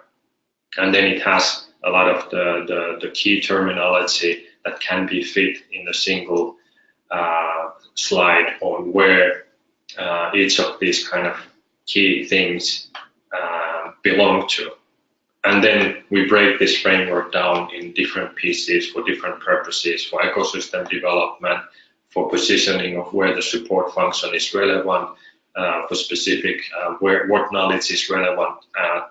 And then it has a lot of the key terminology that can be fit in a single slide on where each of these kind of key things belong to. And then we break this framework down in different pieces for different purposes, for ecosystem development, for positioning of where the support function is relevant, for specific what knowledge is relevant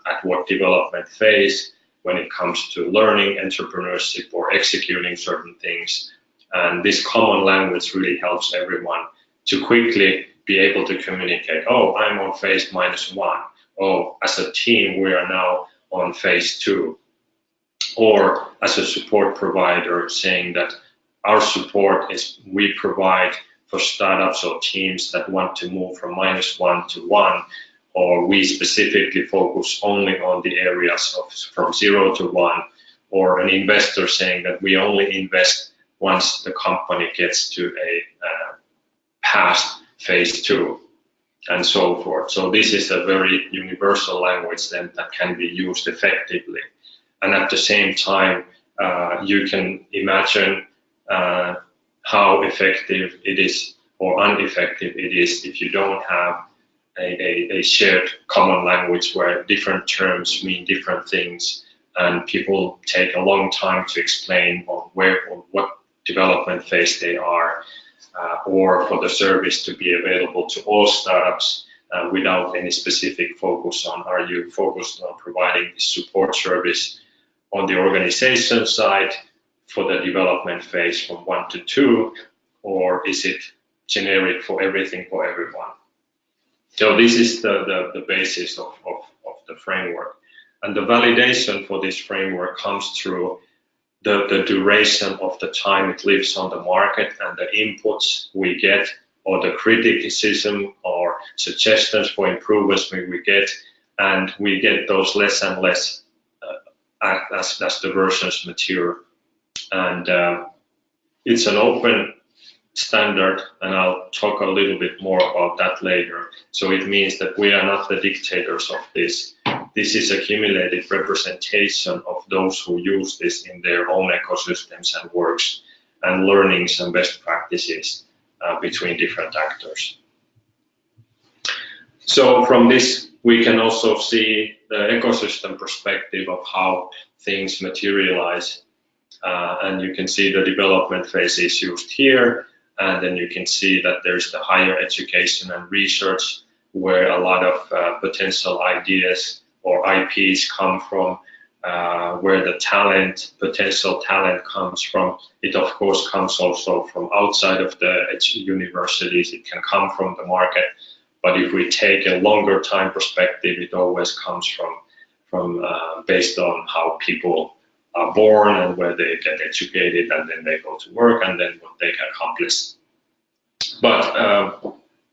at what development phase when it comes to learning, entrepreneurship, or executing certain things. And this common language really helps everyone to quickly be able to communicate, oh, I'm on phase -1. Oh, as a team, we are now on phase 2. Or as a support provider saying that our support is we provide for startups or teams that want to move from -1 to 1, or we specifically focus only on the areas of from 0 to 1, or an investor saying that we only invest once the company gets to a past phase 2, and so forth. So this is a very universal language then that can be used effectively. And at the same time, you can imagine how effective it is or ineffective it is if you don't have a shared common language where different terms mean different things and people take a long time to explain on where or what development phase they are, or for the service to be available to all startups without any specific focus on, are you focused on providing the support service on the organization side for the development phase from 1 to 2, or is it generic for everything for everyone? So this is the basis of the framework. And the validation for this framework comes through the duration of the time it lives on the market and the inputs we get, or the criticism or suggestions for improvements we get, and we get those less and less as the versions mature. And it's an open standard, and I'll talk a little bit more about that later. So it means that we are not the dictators of this. This is accumulated representation of those who use this in their own ecosystems and works, and learnings and best practices between different actors. So from this, we can also see the ecosystem perspective of how things materialize. And you can see the development phase is used here. And then you can see that there's the higher education and research, where a lot of potential ideas or IPs come from, where the talent, potential talent comes from. It of course comes also from outside of the universities. It can come from the market. But if we take a longer time perspective, it always comes from based on how people are born and where they get educated, and then they go to work, and then what they can accomplish. But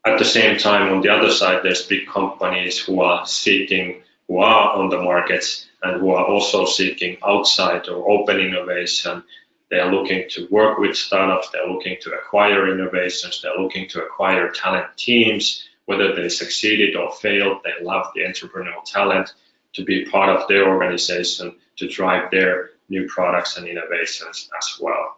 at the same time, on the other side, there's big companies who are seeking, who are on the markets, and who are also seeking outside or open innovation. They are looking to work with startups, they're looking to acquire innovations, they're looking to acquire talent teams, whether they succeeded or failed. They love the entrepreneurial talent to be part of their organization, to drive their new products and innovations as well.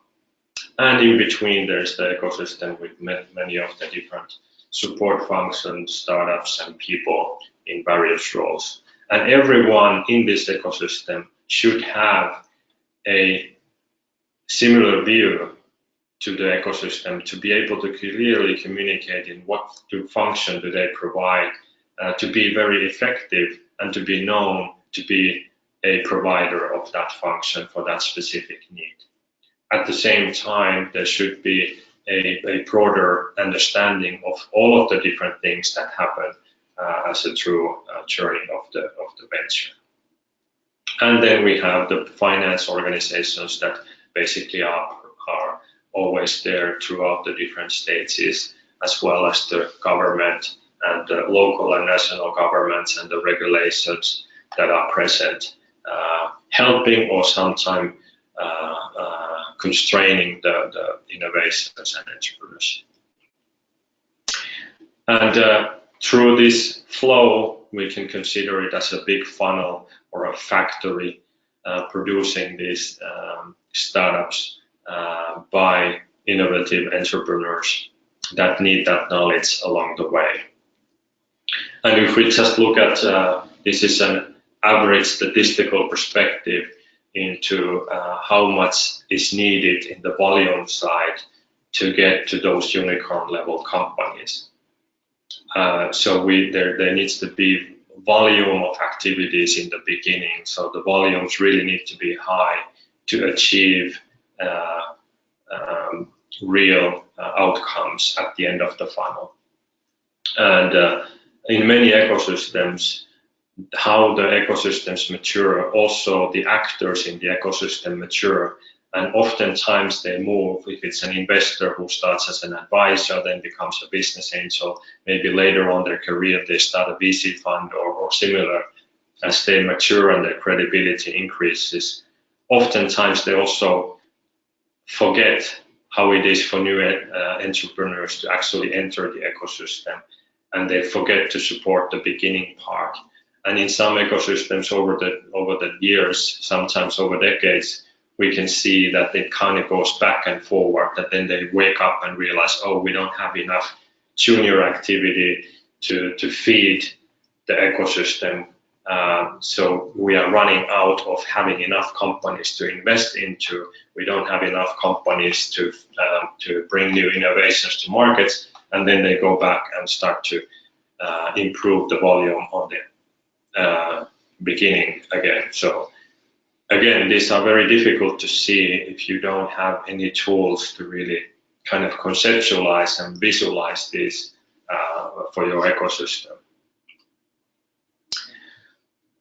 And in between, there's the ecosystem with many of the different support functions, startups, and people in various roles. And everyone in this ecosystem should have a similar view to the ecosystem to be able to clearly communicate in what function do they provide, to be very effective and to be known to be a provider of that function for that specific need. At the same time, there should be a broader understanding of all of the different things that happen as a true journey of the venture. And then we have the finance organizations that basically are always there throughout the different stages, as well as the government and the local and national governments and the regulations that are present, helping or sometimes constraining the innovations and entrepreneurship. And through this flow, we can consider it as a big funnel or a factory producing these startups by innovative entrepreneurs that need that knowledge along the way. And if we just look at this is an average statistical perspective into how much is needed in the volume side to get to those unicorn level companies. So there needs to be volume of activities in the beginning. So the volumes really need to be high to achieve real outcomes at the end of the funnel. And in many ecosystems, how the ecosystems mature, also the actors in the ecosystem mature, and oftentimes they move. If it's an investor who starts as an advisor, then becomes a business angel, maybe later on their career they start a VC fund or similar. As they mature and their credibility increases, oftentimes they also forget how it is for new entrepreneurs to actually enter the ecosystem, and they forget to support the beginning part. And in some ecosystems over the years, sometimes over decades, we can see that it kind of goes back and forward, that then they wake up and realize, oh, we don't have enough junior activity to feed the ecosystem. So we are running out of having enough companies to invest into. We don't have enough companies to bring new innovations to markets, and then they go back and start to improve the volume on the beginning again. So again, these are very difficult to see if you don't have any tools to really kind of conceptualize and visualize this for your ecosystem.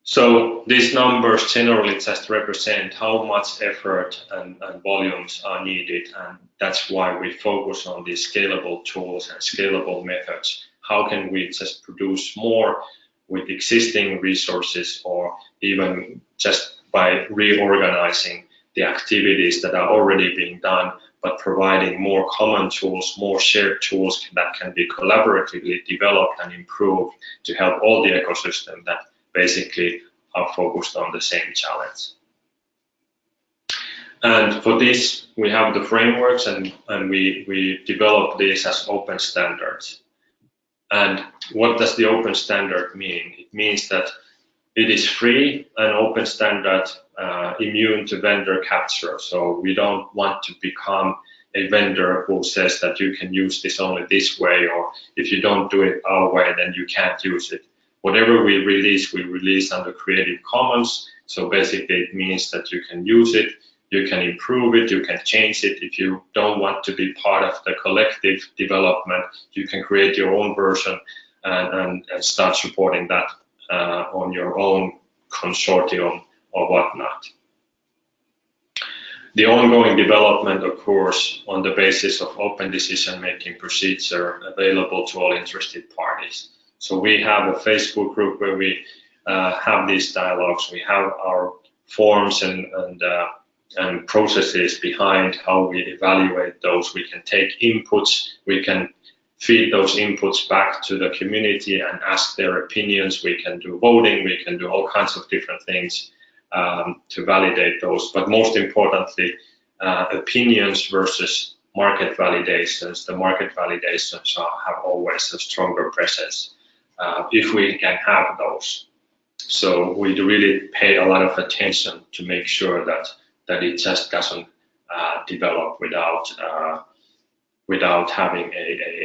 So these numbers generally just represent how much effort and volumes are needed, and that's why we focus on these scalable tools and scalable methods. How can we just produce more with existing resources, or even just by reorganizing the activities that are already being done, but providing more common tools, more shared tools that can be collaboratively developed and improved to help all the ecosystem that basically are focused on the same challenge. And for this, we have the frameworks, and we develop these as open standards. And what does the open standard mean? It means that it is free and open standard, immune to vendor capture. So we don't want to become a vendor who says that you can use this only this way, or if you don't do it our way, then you can't use it. Whatever we release under Creative Commons. So basically it means that you can use it, you can improve it, you can change it. If you don't want to be part of the collective development, you can create your own version and start supporting that on your own consortium or whatnot. The ongoing development occurs on the basis of open decision-making procedure available to all interested parties. So we have a Facebook group where we have these dialogues. We have our forms and processes behind how we evaluate those. We can take inputs. We can feed those inputs back to the community and ask their opinions. We can do voting. We can do all kinds of different things to validate those. But most importantly, opinions versus market validations. The market validations have always a stronger presence. If we can have those. So we really pay a lot of attention to make sure that it just doesn't develop without having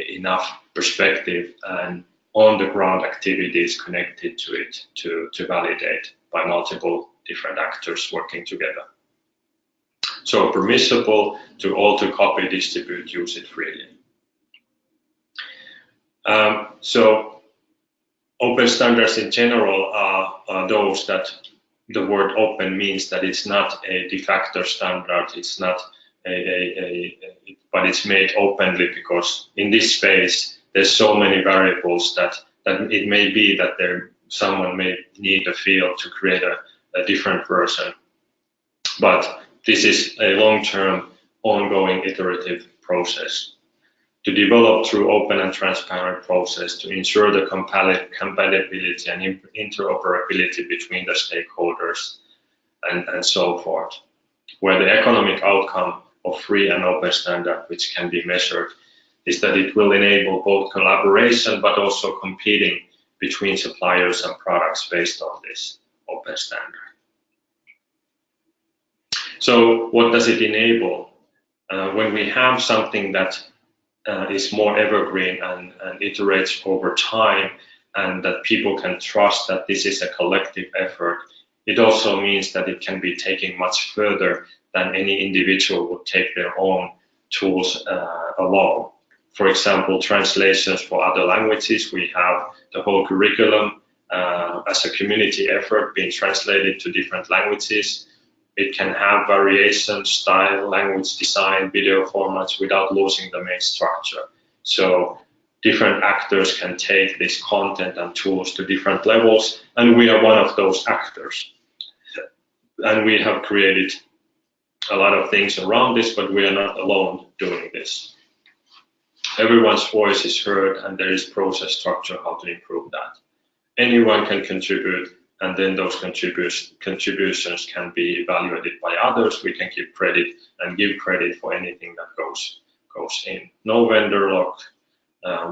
enough perspective and on-the-ground activities connected to it to validate by multiple different actors working together. So permissible to all to copy, distribute, use it freely. So open standards in general are those that the word open means that it's not a de facto standard, it's not but it's made openly, because in this space there's so many variables that it may be that someone may need a field to create a different version. But this is a long-term, ongoing, iterative process to develop through open and transparent process to ensure the compatibility and interoperability between the stakeholders and so forth, where the economic outcome of free and open standard, which can be measured, is that it will enable both collaboration but also competing between suppliers and products based on this open standard. So what does it enable? When we have something that is more evergreen and iterates over time, and that people can trust that this is a collective effort, it also means that it can be taken much further than any individual would take their own tools alone. For example, translations for other languages. We have the whole curriculum as a community effort being translated to different languages. It can have variation, style, language design, video formats without losing the main structure. So different actors can take this content and tools to different levels, and we are one of those actors. And we have created a lot of things around this, but we are not alone doing this. Everyone's voice is heard, and there is process structure how to improve that. Anyone can contribute, and then those contributions can be evaluated by others. We can give credit and give credit for anything that goes in. No vendor lock.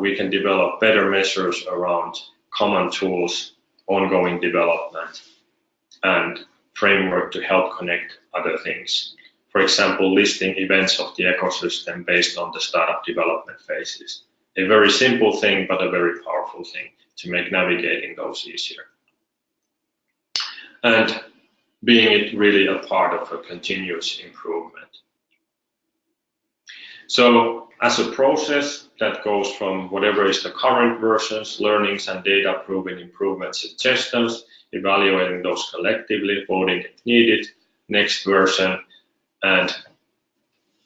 We can develop better measures around common tools, ongoing development, and framework to help connect other things. For example, listing events of the ecosystem based on the startup development phases. A very simple thing, but a very powerful thing to make navigating those easier. And being it really a part of a continuous improvement. So as a process that goes from whatever is the current versions, learnings and data proven improvement suggestions, evaluating those collectively, voting if needed, next version, and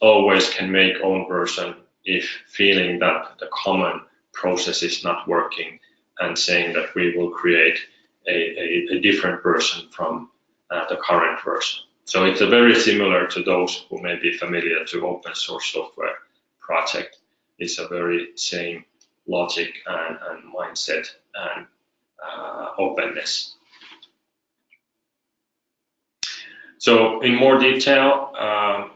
always can make own version if feeling that the common process is not working, and saying that we will create a different version from the current version. So it's very similar to those who may be familiar to open source software project. It's a very same logic and mindset and openness. So in more detail,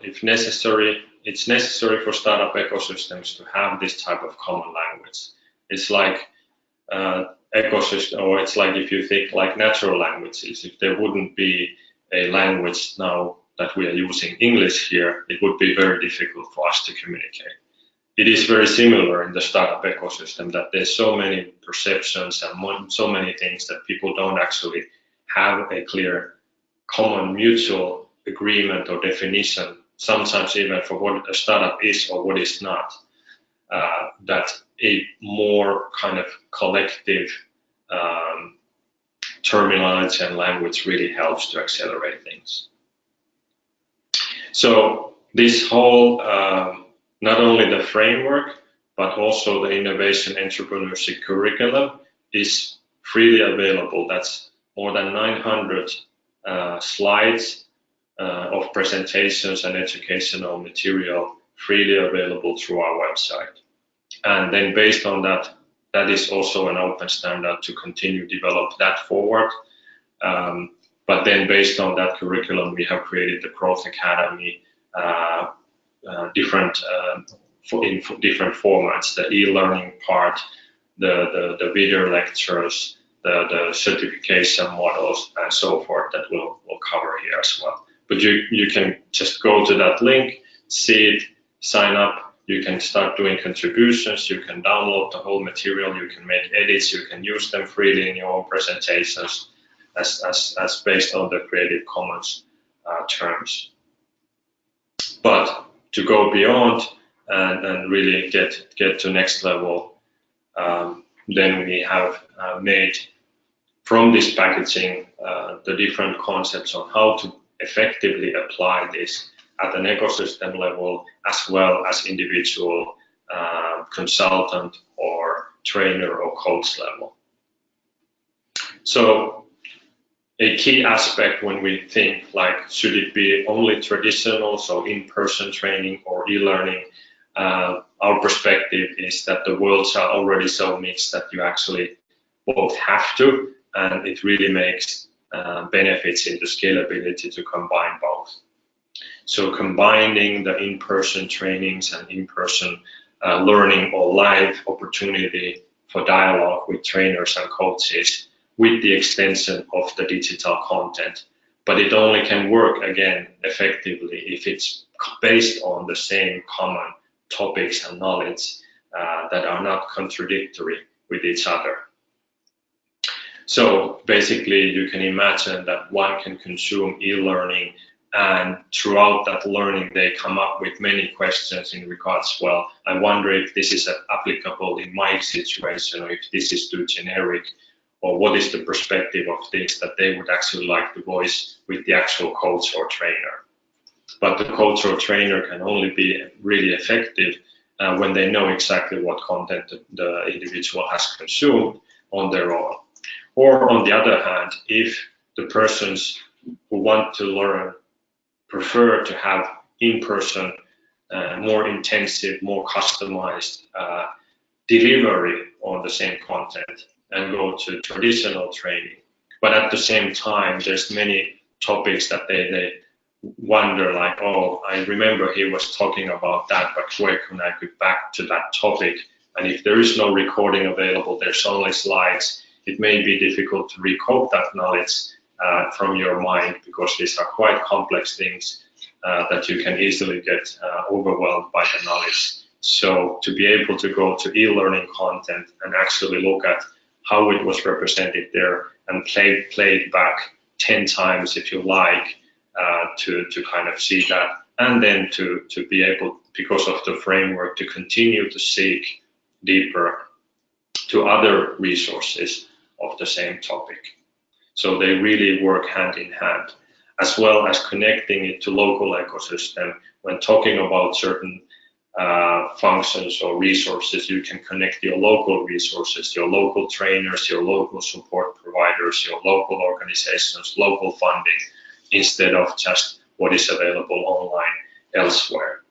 if necessary, it's necessary for startup ecosystems to have this type of common language. It's like ecosystem, or it's like if you think like natural languages, if there wouldn't be a language now that we are using English here, it would be very difficult for us to communicate. It is very similar in the startup ecosystem that there's so many perceptions and so many things that people don't actually have a clear common mutual agreement or definition, sometimes even for what a startup is or what is not, that a more kind of collective terminology and language really helps to accelerate things. So this whole, not only the framework, but also the innovation entrepreneurship curriculum is freely available. That's more than 900 slides of presentations and educational material freely available through our website. And then based on that, that is also an open standard to continue develop that forward. But then based on that curriculum, we have created the Growth Academy, different formats, the e-learning part, the video lectures, the certification models, and so forth that we'll cover here as well. But you can just go to that link, see it, sign up. You can start doing contributions. You can download the whole material. You can make edits. You can use them freely in your own presentations, as based on the Creative Commons terms. But to go beyond and really get to next level, then we have made from this packaging the different concepts on how to effectively apply this at an ecosystem level, as well as individual consultant or trainer or coach level. So a key aspect when we think like, should it be only traditional, so in-person training or e-learning, our perspective is that the worlds are already so mixed that you actually both have to, and it really makes benefits in the scalability to combine both. So combining the in-person trainings and in-person learning or live opportunity for dialogue with trainers and coaches with the extension of the digital content. But it only can work, again, effectively if it's based on the same common topics and knowledge that are not contradictory with each other. So basically, you can imagine that one can consume e-learning, and throughout that learning, they come up with many questions in regards, well, I wonder if this is applicable in my situation, or if this is too generic, or what is the perspective of this that they would actually like to voice with the actual coach or trainer. But the coach or trainer can only be really effective when they know exactly what content the individual has consumed on their own. Or on the other hand, if the persons who want to learn prefer to have in-person, more intensive, more customized delivery on the same content and go to traditional training. But at the same time, there's many topics that they wonder, like, oh, I remember he was talking about that, but where can I get back to that topic? And if there is no recording available, there's only slides, it may be difficult to recall that knowledge from your mind, because these are quite complex things that you can easily get overwhelmed by the knowledge. So to be able to go to e-learning content and actually look at how it was represented there and play it back 10 times if you like, to kind of see that, and then to be able, because of the framework, to continue to seek deeper to other resources of the same topic. So they really work hand in hand, as well as connecting it to local ecosystem. When talking about certain functions or resources, you can connect your local resources, your local trainers, your local support providers, your local organizations, local funding, instead of just what is available online elsewhere.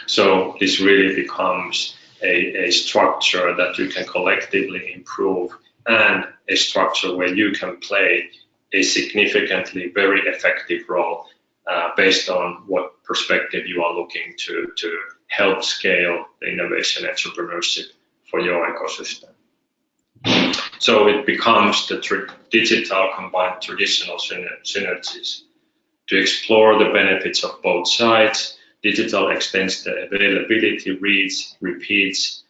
So this really becomes a structure that you can collectively improve, and a structure where you can play a significantly very effective role based on what perspective you are looking to help scale the innovation entrepreneurship for your ecosystem. So it becomes the digital combined traditional synergies. To explore the benefits of both sides, digital extends the availability, reads, repeats,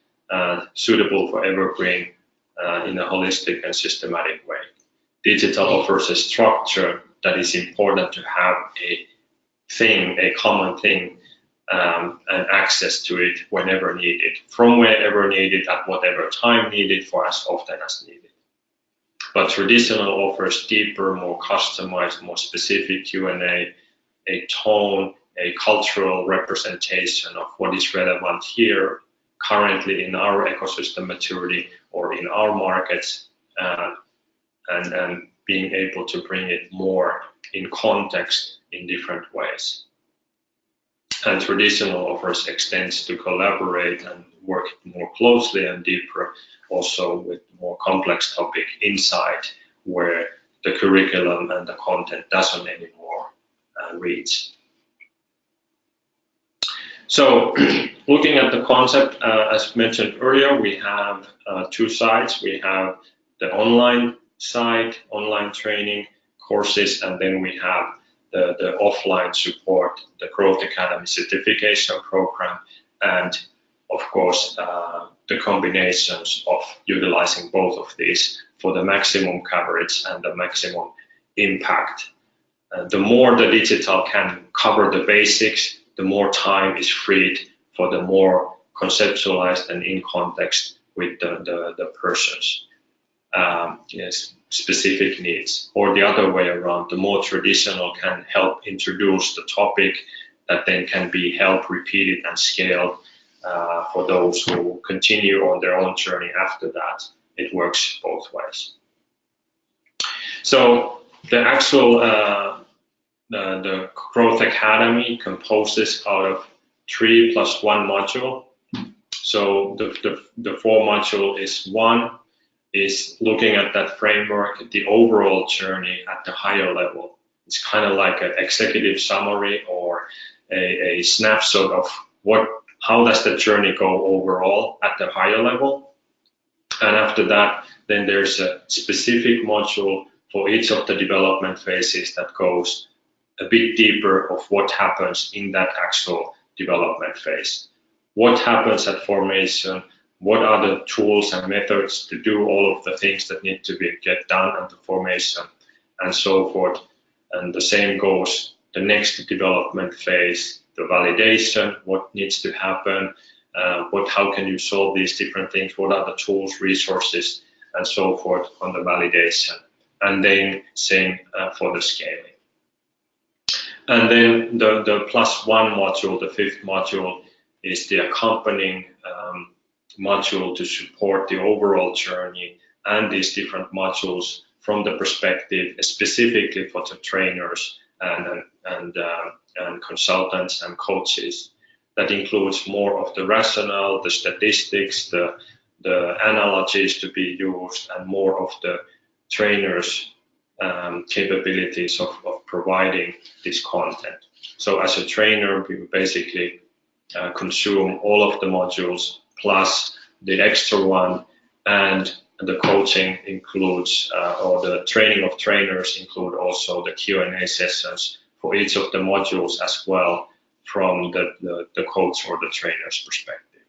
suitable for Evergreen in a holistic and systematic way. Digital offers a structure that is important to have a common thing, and access to it whenever needed, from wherever needed, at whatever time needed, for as often as needed. But traditional offers deeper, more customized, more specific Q&A, a tone, a cultural representation of what is relevant here, currently in our ecosystem maturity or in our markets, and being able to bring it more in context in different ways. And traditional offers extends to collaborate and work more closely and deeper, also with more complex topic inside, where the curriculum and the content doesn't anymore reach. So looking at the concept, as mentioned earlier, we have two sides. We have the online side, online training courses, and then we have the offline support, the Growth Academy certification program, and of course the combinations of utilizing both of these for the maximum coverage and the maximum impact. The more the digital can cover the basics, the more time is freed for the more conceptualized and in context with the person's specific needs. Or the other way around, the more traditional can help introduce the topic that then can be helped repeated and scaled for those who continue on their own journey after that. It works both ways. So the actual the Growth Academy composes out of 3 + 1 module. So the 4 module is looking at that framework, the overall journey at the higher level. It's kind of like an executive summary or a snapshot of how does the journey go overall at the higher level. And after that, then there's a specific module for each of the development phases that goes a bit deeper of what happens in that actual development phase. What happens at formation? What are the tools and methods to do all of the things that need to get done at the formation, and so forth. And the same goes the next development phase, the validation, what needs to happen, how can you solve these different things, what are the tools, resources, and so forth on the validation. And then same for the scaling. And then the +1 module, the 5th module, is the accompanying module to support the overall journey, and these different modules from the perspective specifically for the trainers and consultants and coaches. That includes more of the rationale, the statistics, the analogies to be used, and more of the trainers' capabilities of providing this content. So as a trainer, we basically consume all of the modules plus the extra one, and the coaching includes, or the training of trainers include also the Q&A sessions for each of the modules as well, from the coach or the trainer's perspective.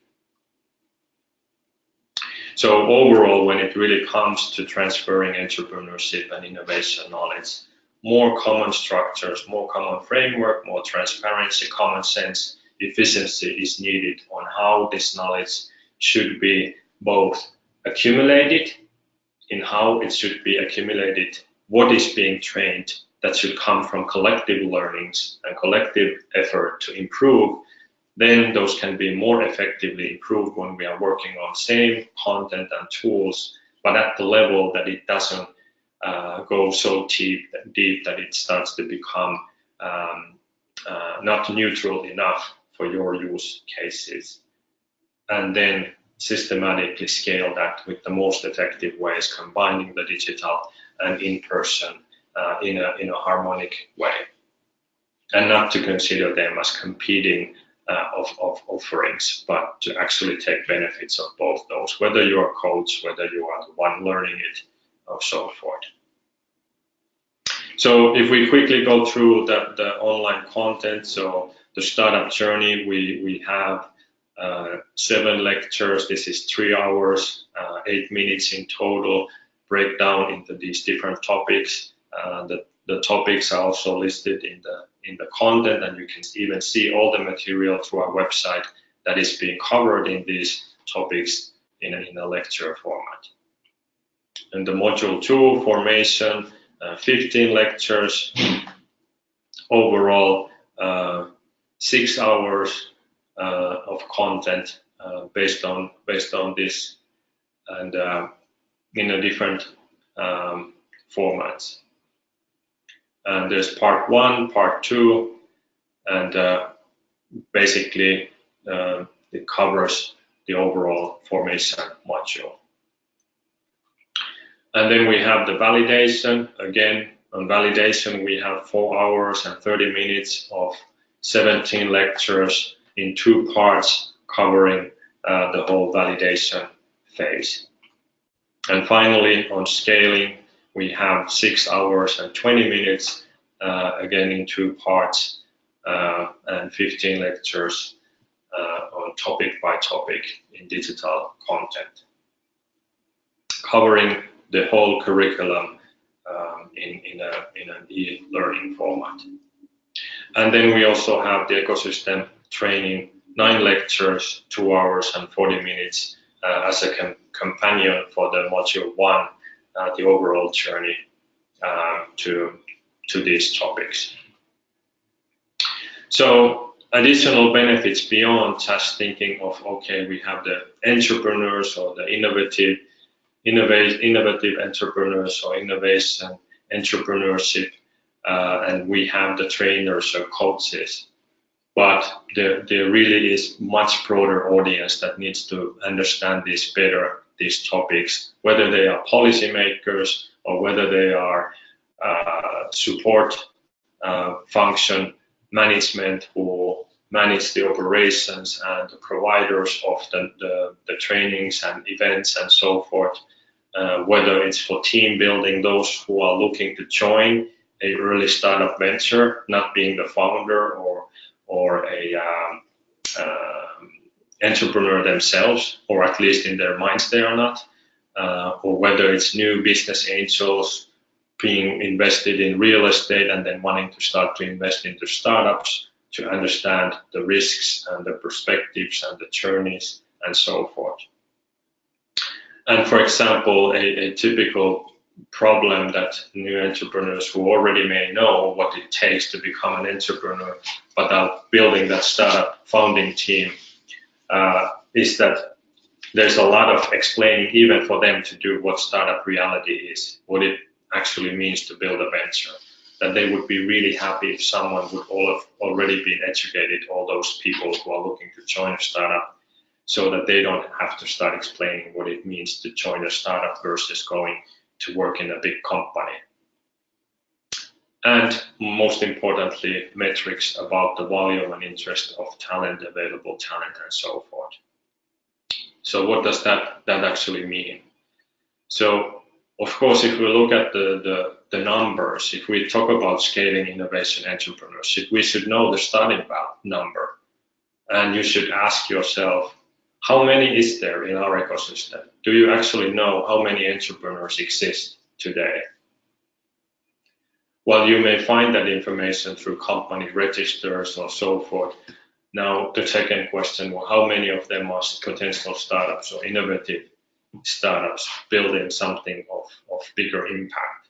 So overall, when it really comes to transferring entrepreneurship and innovation knowledge, more common structures, more common framework, more transparency, common sense, efficiency is needed on how this knowledge should be both accumulated, in how it should be accumulated, what is being trained, that should come from collective learnings and collective effort to improve. Then those can be more effectively improved when we are working on same content and tools, but at the level that it doesn't go so deep that it starts to become not neutral enough for your use cases. And then systematically scale that with the most effective ways, combining the digital and in-person in a harmonic way, and not to consider them as competing of offerings, but to actually take benefits of both those, whether you're a coach, whether you are the one learning it, or so forth. So if we quickly go through the online content, so the startup journey, we have 7 lectures. This is 3 hours, 8 minutes in total, breakdown into these different topics. The topics are also listed in the content, and you can even see all the material through our website that is being covered in these topics in a lecture format. And the module 2, formation, 15 lectures, overall 6 hours of content based on this, and in a different formats. And there's part 1, part 2, and basically it covers the overall formation module. And then we have the validation. Again, on validation, we have 4 hours and 30 minutes of 17 lectures in 2 parts covering the whole validation phase. And finally, on scaling, we have 6 hours and 20 minutes, again in 2 parts, and 15 lectures on topic by topic in digital content, covering the whole curriculum in an e-learning format. And then we also have the ecosystem training, 9 lectures, 2 hours and 40 minutes as a companion for the module 1, the overall journey to these topics. So additional benefits beyond just thinking of, okay, we have the entrepreneurs or the innovative entrepreneurs or innovation entrepreneurship, and we have the trainers or coaches. But there really is much broader audience that needs to understand this better, these topics, whether they are policymakers or whether they are support function management who manage the operations and the providers of the trainings and events and so forth, whether it's for team building, those who are looking to join a early startup venture, not being the founder or a entrepreneur themselves, or at least in their minds they are not, or whether it's new business angels being invested in real estate and then wanting to start to invest into startups to understand the risks and the perspectives and the journeys and so forth. And for example, a typical problem that new entrepreneurs who already may know what it takes to become an entrepreneur, but are building that startup founding team, is that there's a lot of explaining even for them to do what startup reality is, what it actually means to build a venture, that they would be really happy if someone would all have already been educated, all those people who are looking to join a startup, so that they don't have to start explaining what it means to join a startup versus going to work in a big company. And most importantly, metrics about the volume and interest of talent, available talent, and so forth. So what does that actually mean? So of course, if we look at the numbers, if we talk about scaling innovation entrepreneurship, we should know the starting number. And you should ask yourself, how many is there in our ecosystem? Do you actually know how many entrepreneurs exist today? while you may find that information through company registers or so forth, now the second question, well, how many of them are potential startups or innovative startups building something of bigger impact?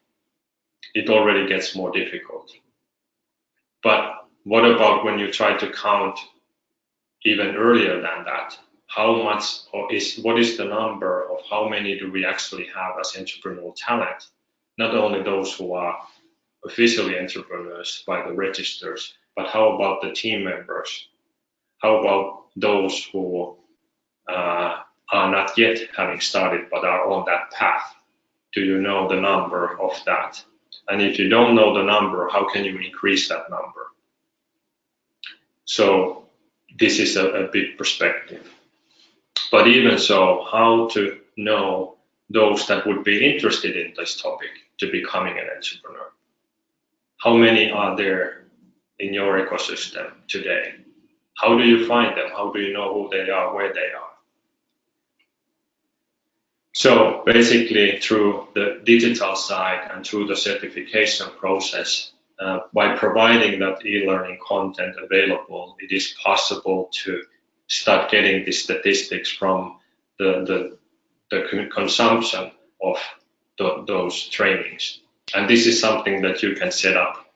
It already gets more difficult. But what about when you try to count even earlier than that? How much, or what is the number of how many do we actually have as entrepreneurial talent? Not only those who are officially entrepreneurs by the registers, but how about the team members? How about those who are not yet having started but are on that path? Do you know the number of that? And if you don't know the number, how can you increase that number? So this is a big perspective. But even so, how to know those that would be interested in this topic to becoming an entrepreneur? How many are there in your ecosystem today? How do you find them? How do you know who they are, where they are? So basically through the digital side and through the certification process, by providing that e-learning content available, it is possible to start getting the statistics from the consumption of those trainings. And this is something that you can set up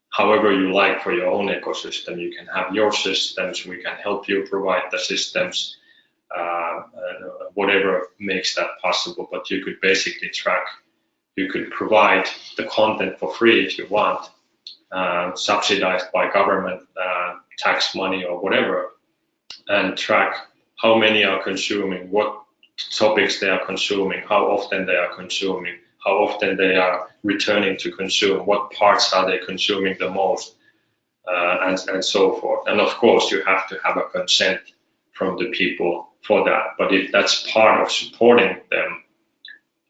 however you like for your own ecosystem. You can have your systems, we can help you provide the systems, whatever makes that possible, but you could basically track, you could provide the content for free if you want, subsidized by government tax money or whatever, and track how many are consuming, what topics they are consuming, how often they are consuming, how often they are returning to consume, what parts are they consuming the most, and so forth. And of course, you have to have a consent from the people for that. But if that's part of supporting them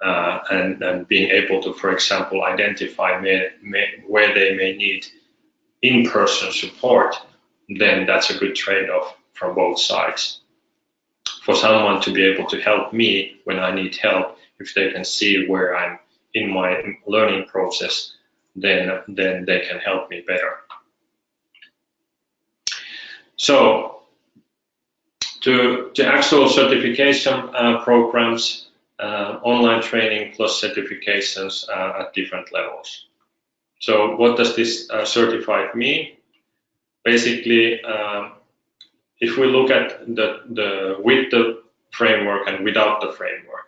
and being able to, for example, identify where they may need in-person support, then that's a good trade-off from both sides. For someone to be able to help me when I need help, if they can see where I'm in my learning process, then they can help me better. So to actual certification programs, online training plus certifications at different levels. So what does this certified mean? Basically, if we look at the with the framework and without the framework,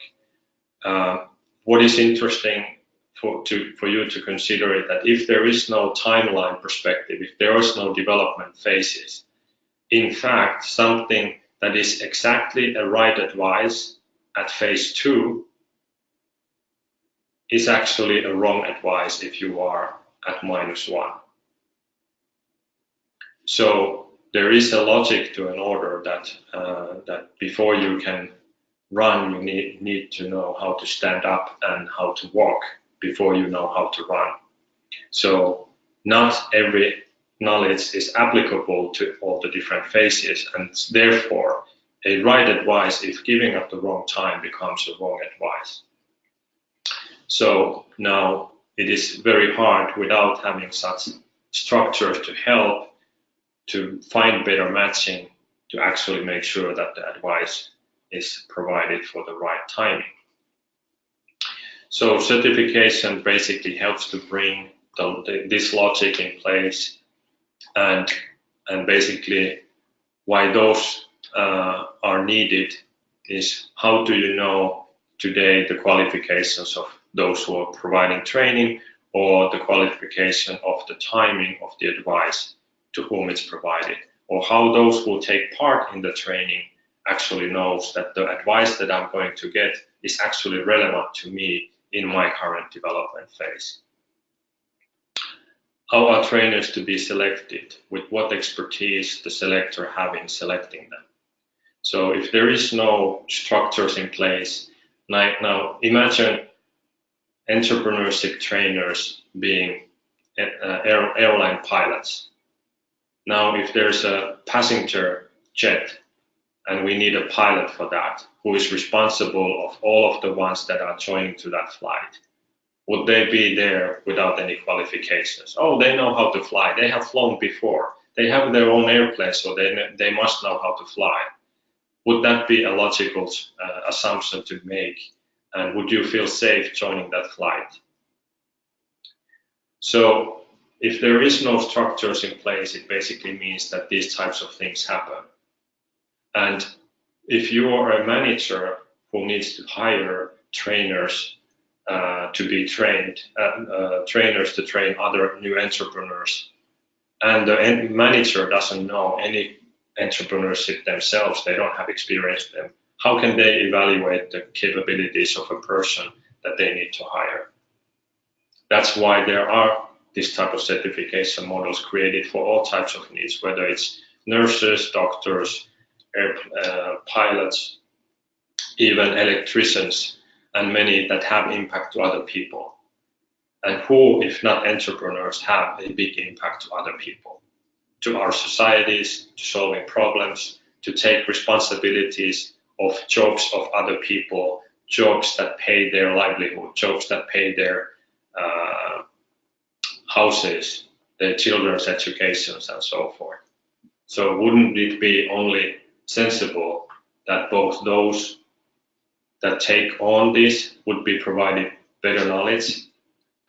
what is interesting for you to consider is that if there is no timeline perspective, if there is no development phases, in fact, something that is exactly a right advice at phase 2 is actually a wrong advice if you are at -1. So there is a logic to an order that before you can run, you need to know how to stand up and how to walk before you know how to run. So not every knowledge is applicable to all the different phases, and therefore a right advice, if given at the wrong time, becomes a wrong advice. So now it is very hard without having such structures to help to find better matching to actually make sure that the advice is provided for the right timing. So certification basically helps to bring this logic in place, and basically why those are needed is how do you know today the qualifications of those who are providing training or the qualification of the timing of the advice to whom it's provided, or how those who take part in the training actually knows that the advice that I'm going to get is actually relevant to me in my current development phase. How are trainers to be selected? With what expertise the selector have in selecting them? So if there is no structures in place, like now imagine entrepreneurship trainers being airline pilots. Now if there's a passenger jet and we need a pilot for that, who is responsible of all of the ones that are joining to that flight, would they be there without any qualifications? Oh, they know how to fly. They have flown before. They have their own airplane, so they must know how to fly. Would that be a logical assumption to make? And would you feel safe joining that flight? So if there is no structures in place, it basically means that these types of things happen. And if you are a manager who needs to hire trainers to be trained, trainers to train other new entrepreneurs, and the manager doesn't know any entrepreneurship themselves, they don't have experience with them, how can they evaluate the capabilities of a person that they need to hire? That's why there are this type of certification models created for all types of needs, whether it's nurses, doctors, pilots, even electricians, and many that have impact to other people. And who, if not entrepreneurs, have a big impact to other people, to our societies, to solving problems, to take responsibilities of jobs of other people, jobs that pay their livelihood, jobs that pay their houses, their children's educations, and so forth. So wouldn't it be only sensible that both those that take on this would be provided better knowledge,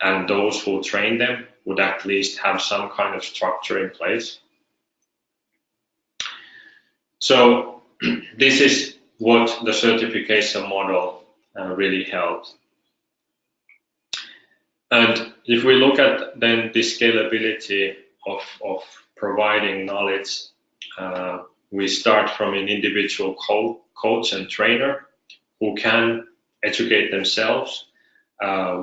and those who train them would at least have some kind of structure in place? So this is what the certification model really helps. And if we look at then the scalability of providing knowledge, we start from an individual coach and trainer who can educate themselves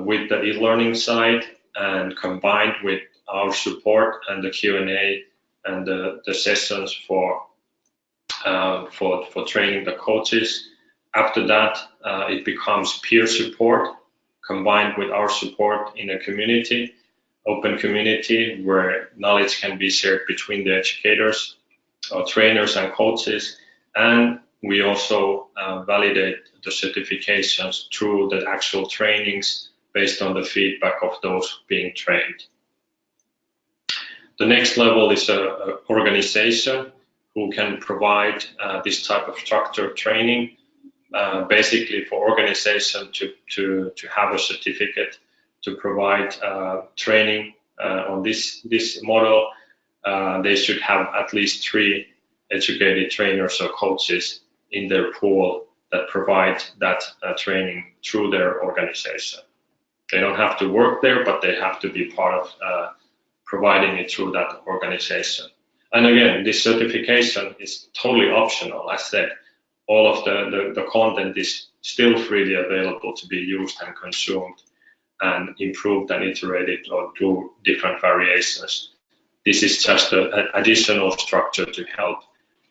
with the e-learning side, and combined with our support and the Q&A and the sessions for training the coaches. After that, it becomes peer support combined with our support in a community, open community, where knowledge can be shared between the educators, or trainers and coaches. And we also validate the certifications through the actual trainings based on the feedback of those being trained. The next level is an organization who can provide this type of structured training, basically for organization to have a certificate to provide training on this model. They should have at least 3 educated trainers or coaches in their pool that provide that training through their organization. They don't have to work there, but they have to be part of providing it through that organization. And again, this certification is totally optional. As said, all of the content is still freely available to be used and consumed and improved and iterated or do different variations. This is just an additional structure to help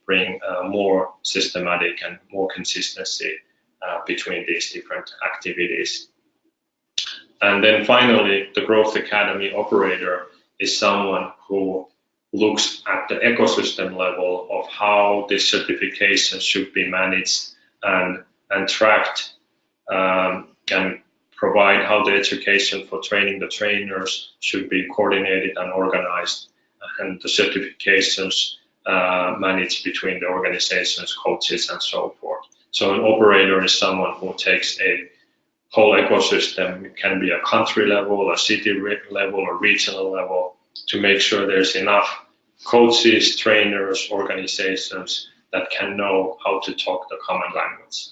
bring more systematic and more consistency between these different activities. And then finally, the Growth Academy operator is someone who looks at the ecosystem level of how this certification should be managed and tracked, and provide how the education for training the trainers should be coordinated and organized, and the certifications managed between the organizations, coaches, and so forth. So an operator is someone who takes a whole ecosystem. It can be a country level, a city level, or regional level, to make sure there's enough coaches, trainers, organizations that can know how to talk the common language.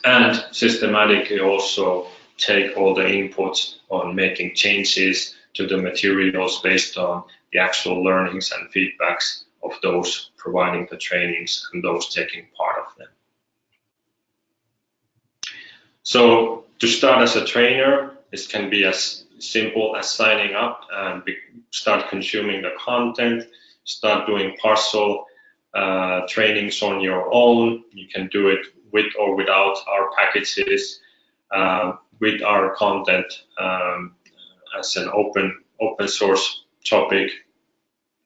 And systematically also take all the inputs on making changes to the materials based on the actual learnings and feedbacks of those providing the trainings and those taking part of them. So to start as a trainer, this can be as simple as signing up and start consuming the content, start doing partial trainings on your own. You can do it with or without our packages, with our content as an open source topic.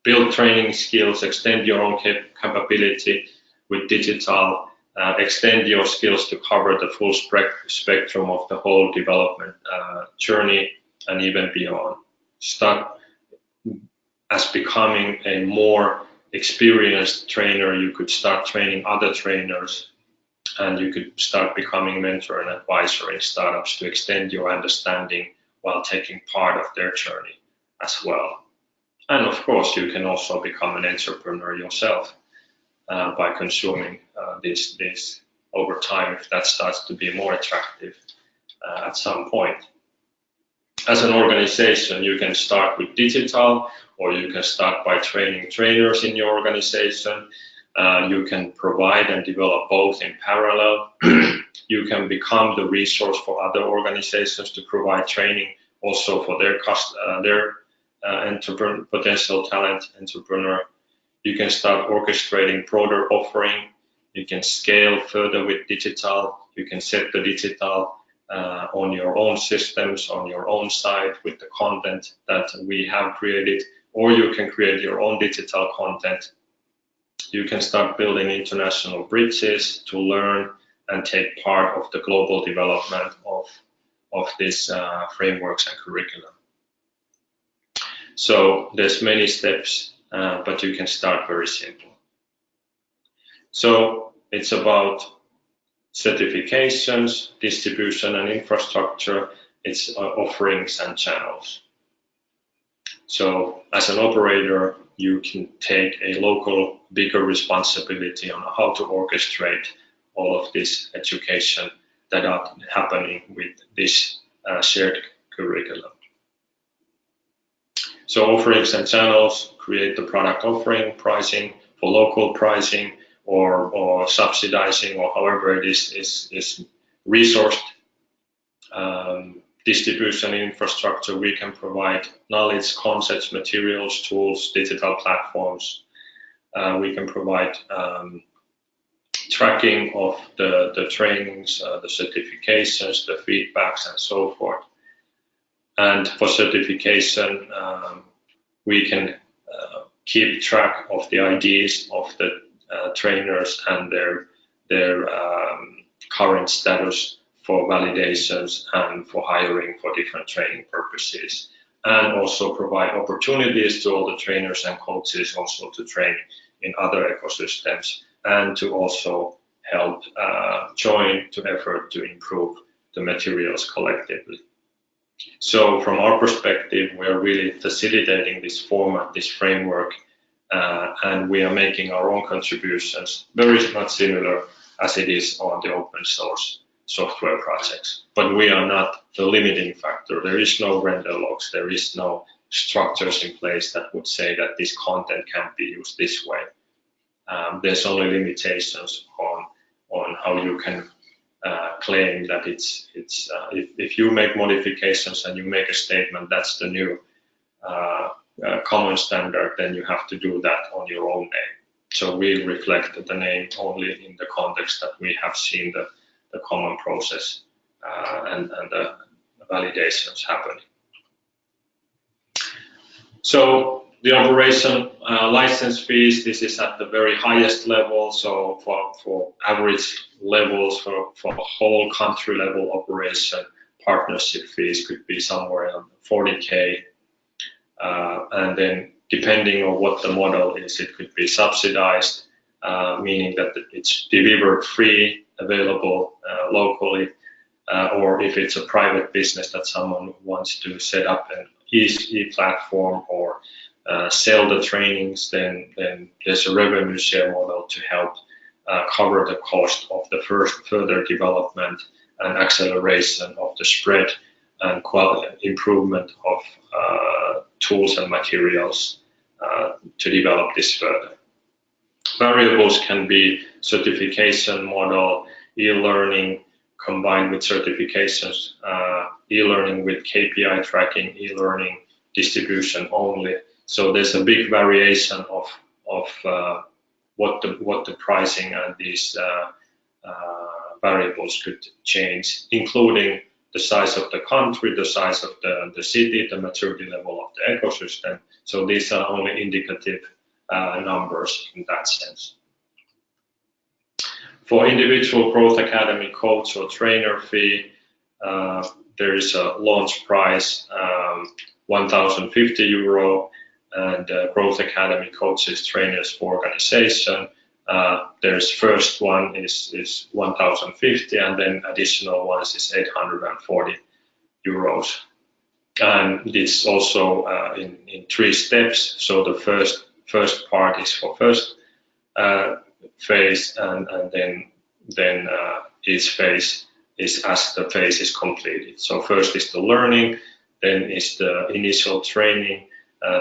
Build training skills, extend your own capability with digital extend your skills to cover the full spectrum of the whole development journey and even beyond. Start as becoming a more experienced trainer. You could start training other trainers, and you could start becoming mentor and advisor in startups to extend your understanding while taking part of their journey as well. And of course, you can also become an entrepreneur yourself by consuming this over time, if that starts to be more attractive at some point. As an organization, you can start with digital, or you can start by training trainers in your organization. You can provide and develop both in parallel. You can become the resource for other organizations to provide training also for their potential talent entrepreneur. You can start orchestrating broader offering. You can scale further with digital. You can set the digital on your own systems, on your own site with the content that we have created, or you can create your own digital content. You can start building international bridges to learn and take part of the global development of these frameworks and curriculum. So there's many steps, but you can start very simple. So it's about certifications, distribution and infrastructure. It's offerings and channels. So as an operator, you can take a local bigger responsibility on how to orchestrate all of this education that are happening with this shared curriculum. So offerings and channels create the product offering, pricing for local pricing, or subsidizing, or however it is resourced. Distribution infrastructure, we can provide knowledge, concepts, materials, tools, digital platforms. We can provide tracking of the trainings, the certifications, the feedbacks, and so forth. And for certification, we can keep track of the IDs of the trainers and their current status for validations and for hiring for different training purposes, and also provide opportunities to all the trainers and coaches also to train in other ecosystems, and to also help join to effort to improve the materials collectively. So from our perspective, we are really facilitating this format, this framework, and we are making our own contributions, very much similar as it is on the open source software projects. But we are not the limiting factor. There is no render logs. There is no structures in place that would say that this content can't be used this way. There's only limitations on how you can claim that it's if you make modifications and you make a statement that's the new common standard, then you have to do that on your own name. So we reflect the name only in the context that we have seen the common process and the validations happening. So the operation license fees, this is at the very highest level. So for average levels for whole country level operation, partnership fees could be somewhere around 40K. And then depending on what the model is, it could be subsidized, meaning that it's delivered free, available locally, or if it's a private business that someone wants to set up an e-platform or sell the trainings, then there's a revenue share model to help cover the cost of the further development and acceleration of the spread and quality improvement of tools and materials to develop this further. Variables can be certification model, e-learning combined with certifications, e-learning with KPI tracking, e-learning distribution only. So there's a big variation of what the pricing and these variables could change, including the size of the country, the size of the city, the maturity level of the ecosystem. So these are only indicative numbers in that sense. For individual Growth Academy coach or trainer fee, there is a launch price, 1,050 euro, and Growth Academy coaches, trainers for organization. There's first one is 1,050, and then additional ones is 840 euros. And it's also in 3 steps. So the first part is for first phase, and then each phase is as the phase is completed. So first is the learning, then is the initial training,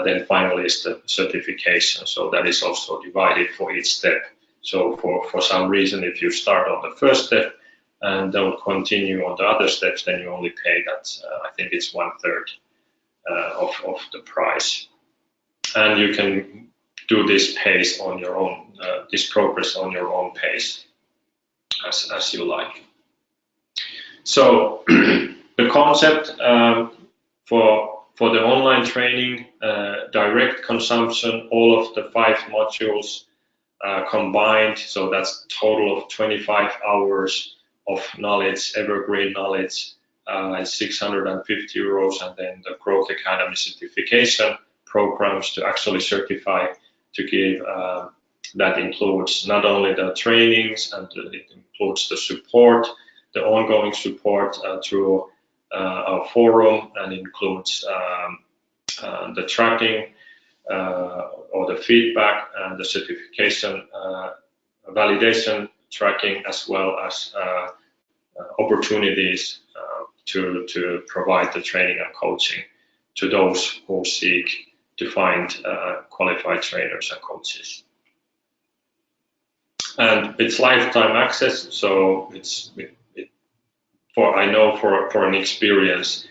then finally is the certification. So that is also divided for each step. So for some reason, if you start on the first step and don't continue on the other steps, then you only pay that, I think it's 1/3 of the price. And you can do this pace on your own, this progress on your own pace, as you like. So the concept for the online training, direct consumption, all of the 5 modules combined, so that's total of 25 hours of knowledge, evergreen knowledge, 650 euros, and then the Growth Academy certification programs to actually certify to give. That includes not only the trainings, and it includes the support, the ongoing support through our forum, and includes the tracking or the feedback and the certification validation tracking, as well as opportunities to provide the training and coaching to those who seek to find qualified trainers and coaches. And it's lifetime access, so I know for an experience,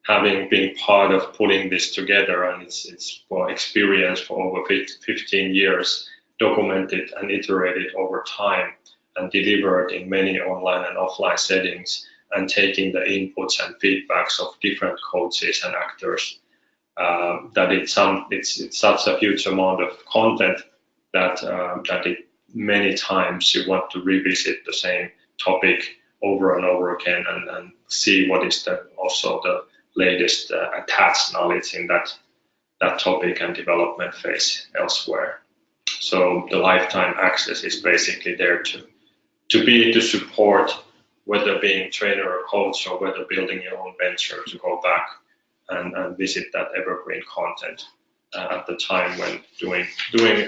having been part of putting this together, and it's for experience for over 15 years, documented and iterated over time, and delivered in many online and offline settings, and taking the inputs and feedbacks of different coaches and actors, that it's such a huge amount of content that it many times you want to revisit the same topic over and over again, and see what is also the latest attached knowledge in that topic and development phase elsewhere. So the lifetime access is basically there to support, whether being trainer or coach, or whether building your own venture, to go back and visit that evergreen content at the time when doing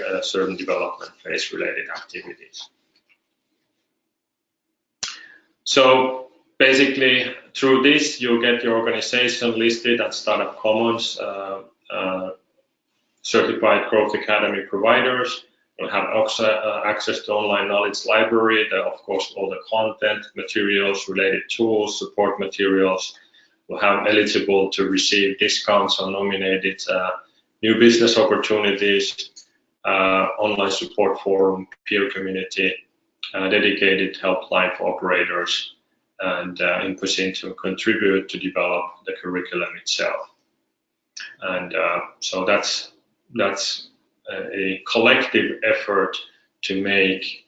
a certain development phase related activities. So basically, through this, you get your organization listed at Startup Commons, certified Growth Academy providers. You'll have access to online knowledge library, of course, all the content, materials, related tools, support materials. You'll have eligible to receive discounts on nominated new business opportunities, online support forum, peer community, dedicated helpline for operators, and in position to contribute to develop the curriculum itself. And so that's a collective effort to make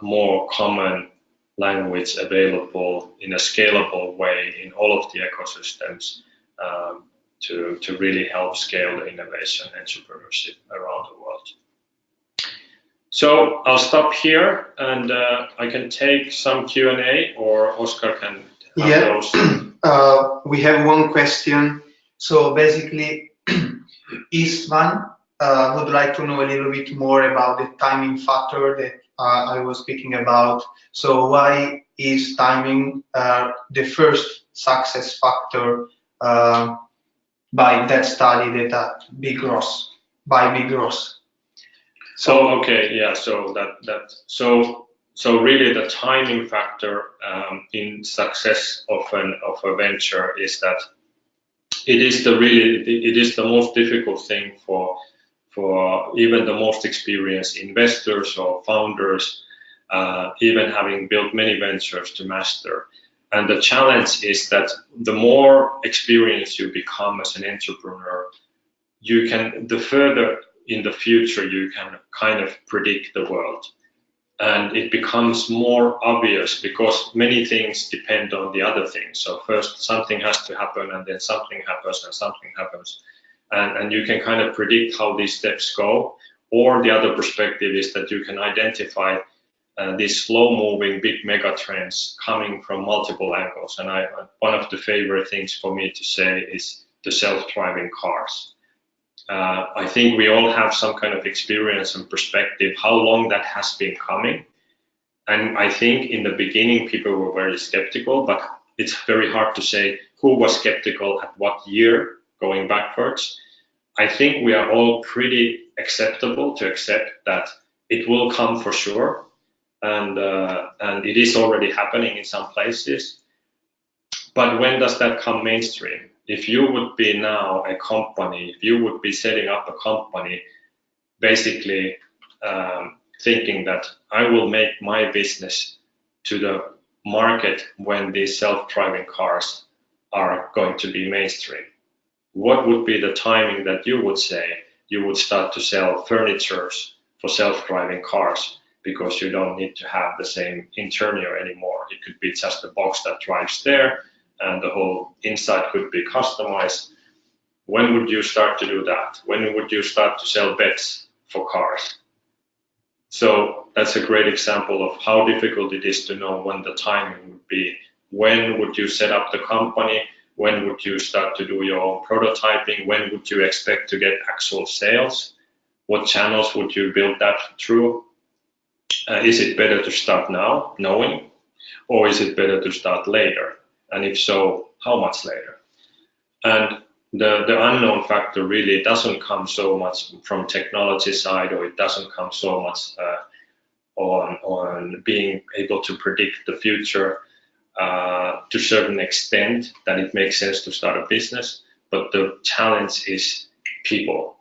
more common language available in a scalable way in all of the ecosystems, to really help scale the innovation and entrepreneurship around the world. So I'll stop here, and I can take some Q&A, or Oscar can have those. We have one question. So basically, Istvan would like to know a little bit more about the timing factor that I was speaking about. So why is timing the first success factor by that study that Big Ross? So okay, yeah. So so really the timing factor in success of a venture is that it is the most difficult thing for even the most experienced investors or founders, even having built many ventures, to master. And the challenge is that the more experienced you become as an entrepreneur, the further in the future you can kind of predict the world. and it becomes more obvious because many things depend on the other things. So first something has to happen, and then something happens, and something happens, and you can kind of predict how these steps go. Or the other perspective is that you can identify these slow-moving big mega trends coming from multiple angles. And one of the favorite things for me to say is the self-driving cars. I think we all have some kind of experience and perspective how long that has been coming. And I think in the beginning people were very skeptical, but it's very hard to say who was skeptical at what year going backwards. I think we are all pretty acceptable to accept that it will come for sure. And it is already happening in some places. But when does that come mainstream? If you would be now a company, if you would be setting up a company, basically thinking that I will make my business to the market when these self-driving cars are going to be mainstream, what would be the timing that you would say you would start to sell furniture for self-driving cars? Because you don't need to have the same interior anymore. It could be just a box that drives there, and the whole inside could be customized. When would you start to do that? When would you start to sell beds for cars? So that's a great example of how difficult it is to know when the timing would be. When would you set up the company? When would you start to do your own prototyping? When would you expect to get actual sales? What channels would you build that through? Is it better to start now, knowing, or is it better to start later? And if so, how much later? And the unknown factor really doesn't come so much from technology side, or it doesn't come so much on being able to predict the future to a certain extent that it makes sense to start a business. But the challenge is people.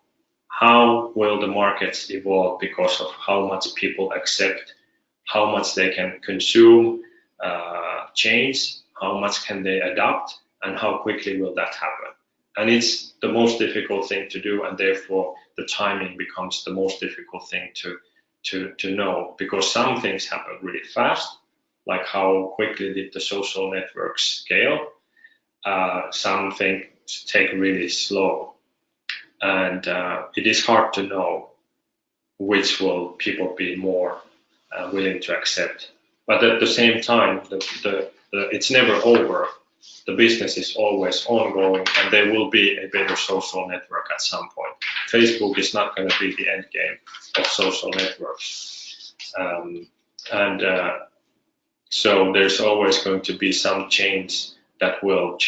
How will the markets evolve because of how much people accept, how much they can consume, change, how much can they adopt, and how quickly will that happen? And it's the most difficult thing to do, and therefore the timing becomes the most difficult thing to know, because some things happen really fast, like how quickly did the social networks scale. Some things take really slow. And it is hard to know which will people be more willing to accept. But at the same time, it's never over. The business is always ongoing, and there will be a better social network at some point. Facebook is not going to be the end game of social networks. So there's always going to be some change that will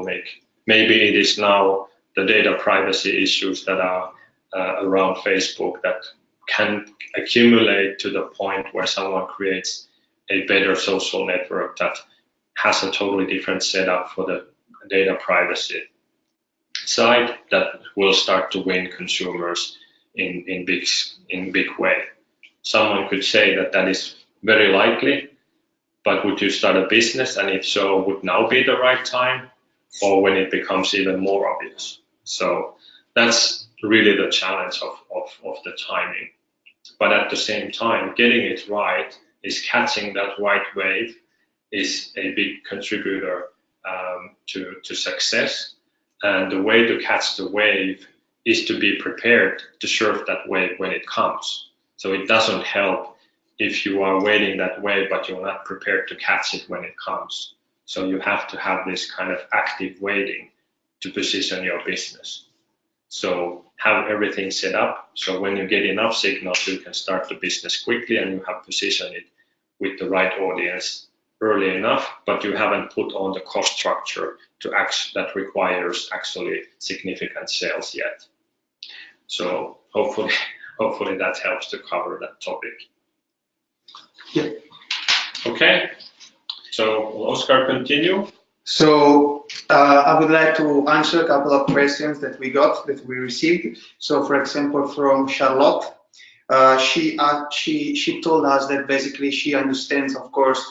make. Maybe it is now the data privacy issues that are around Facebook that can accumulate to the point where someone creates a better social network that has a totally different setup for the data privacy side that will start to win consumers in big way. Someone could say that is very likely, but would you start a business, and if so, would now be the right time, or when it becomes even more obvious? So that's really the challenge of the timing. But at the same time, getting it right is catching that right wave is a big contributor to success. And the way to catch the wave is to be prepared to surf that wave when it comes. So it doesn't help if you are waiting that wave, but you're not prepared to catch it when it comes. So you have to have this kind of active waiting to position your business. So have everything set up, so when you get enough signals, you can start the business quickly, and you have positioned it with the right audience early enough, but you haven't put on the cost structure that requires actually significant sales yet. So hopefully that helps to cover that topic. Yeah. Okay. So will Oscar continue? So I would like to answer a couple of questions that we received. So, for example, from Charlotte, she told us that basically she understands, of course,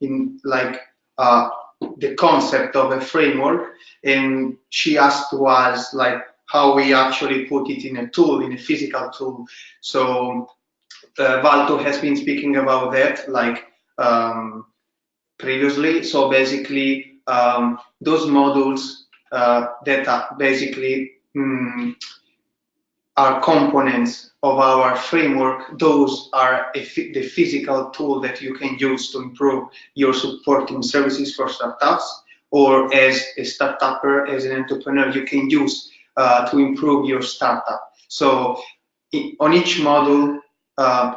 in like the concept of a framework, and she asked to us like how we actually put it in a tool, in a physical tool. So Valto has been speaking about that, like previously. So basically, those modules that are basically are components of our framework. Those are the physical tool that you can use to improve your supporting services for startups, or as a startupper, as an entrepreneur, you can use to improve your startup. So on each module,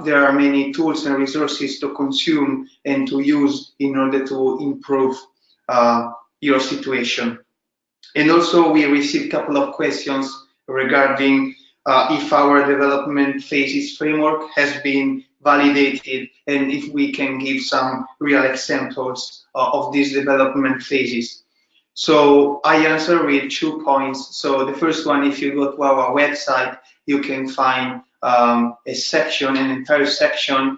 there are many tools and resources to consume and to use in order to improve your situation. And also we received a couple of questions regarding if our development phases framework has been validated and if we can give some real examples of these development phases. So I answer with 2 points. So the first one, if you go to our website, you can find a section, an entire section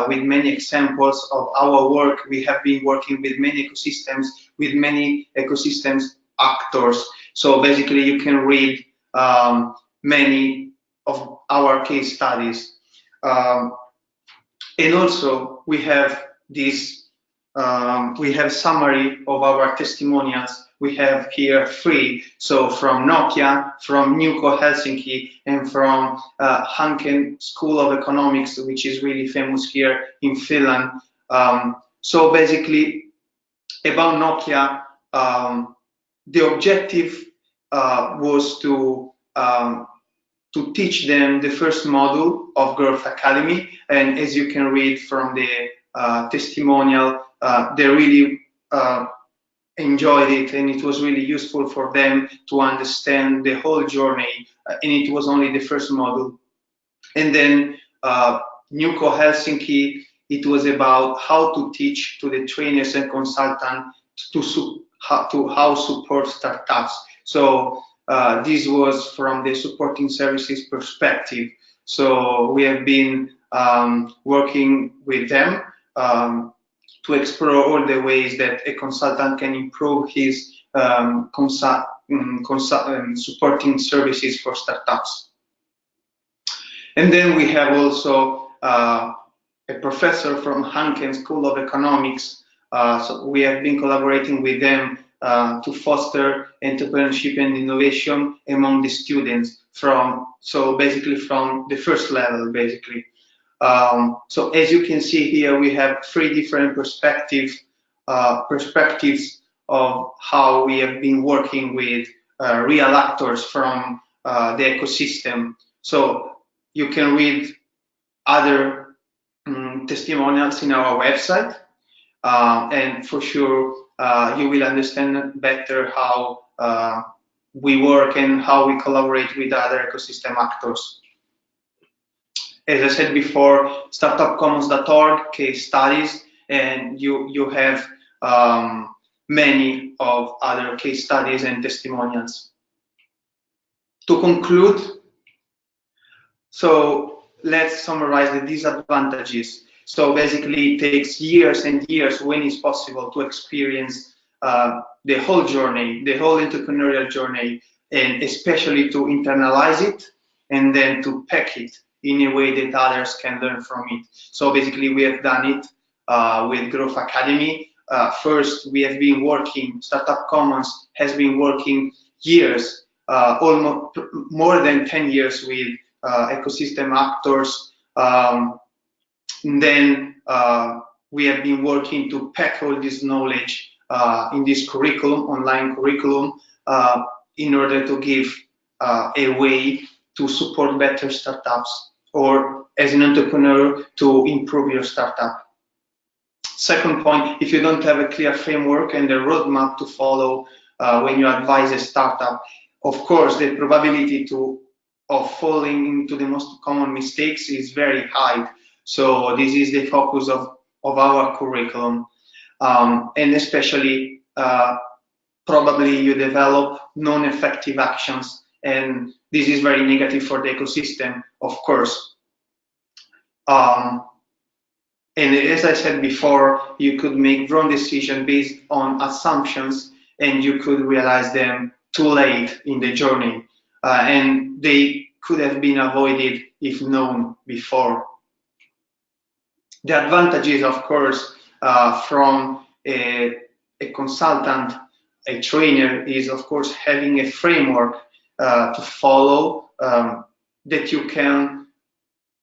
with many examples of our work. We have been working with many ecosystems actors. So basically you can read many of our case studies. And also we have this, we have summary of our testimonials. We have here 3, so from Nokia, from Nuko Helsinki, and from Hanken School of Economics, which is really famous here in Finland. So basically, about Nokia, the objective was to teach them the first module of Growth Academy, and as you can read from the testimonial, they really enjoyed it, and it was really useful for them to understand the whole journey, and it was only the first module. And then Nuko Helsinki, it was about how to teach to the trainers and consultants how support startups. So this was from the supporting services perspective. So we have been working with them to explore all the ways that a consultant can improve his supporting services for startups. And then we have also a professor from Hanken School of Economics. So we have been collaborating with them to foster entrepreneurship and innovation among the students so basically from the first level, basically. So as you can see here, we have 3 different perspectives of how we have been working with real actors from the ecosystem. So you can read other testimonials in our website, and for sure you will understand better how we work and how we collaborate with other ecosystem actors. As I said before, startupcommons.org, case studies, and you have many of other case studies and testimonials. To conclude, so let's summarize the disadvantages. So basically it takes years and years, when it's possible, to experience the whole journey, the whole entrepreneurial journey, and especially to internalize it and then to pack it in a way that others can learn from it. So basically we have done it with Growth Academy. First, we have been working, Startup Commons has been working years, almost more than 10 years with ecosystem actors. Then we have been working to pack all this knowledge in this curriculum, online curriculum, in order to give a way to support better startups, or as an entrepreneur to improve your startup. Second point, if you don't have a clear framework and a roadmap to follow when you advise a startup, of course the probability of falling into the most common mistakes is very high. So this is the focus of our curriculum, and especially probably you develop non-effective actions, and this is very negative for the ecosystem, of course. And as I said before, you could make wrong decisions based on assumptions, and you could realize them too late in the journey, and they could have been avoided if known before. The advantages, of course, from a consultant, a trainer, is of course having a framework to follow that you can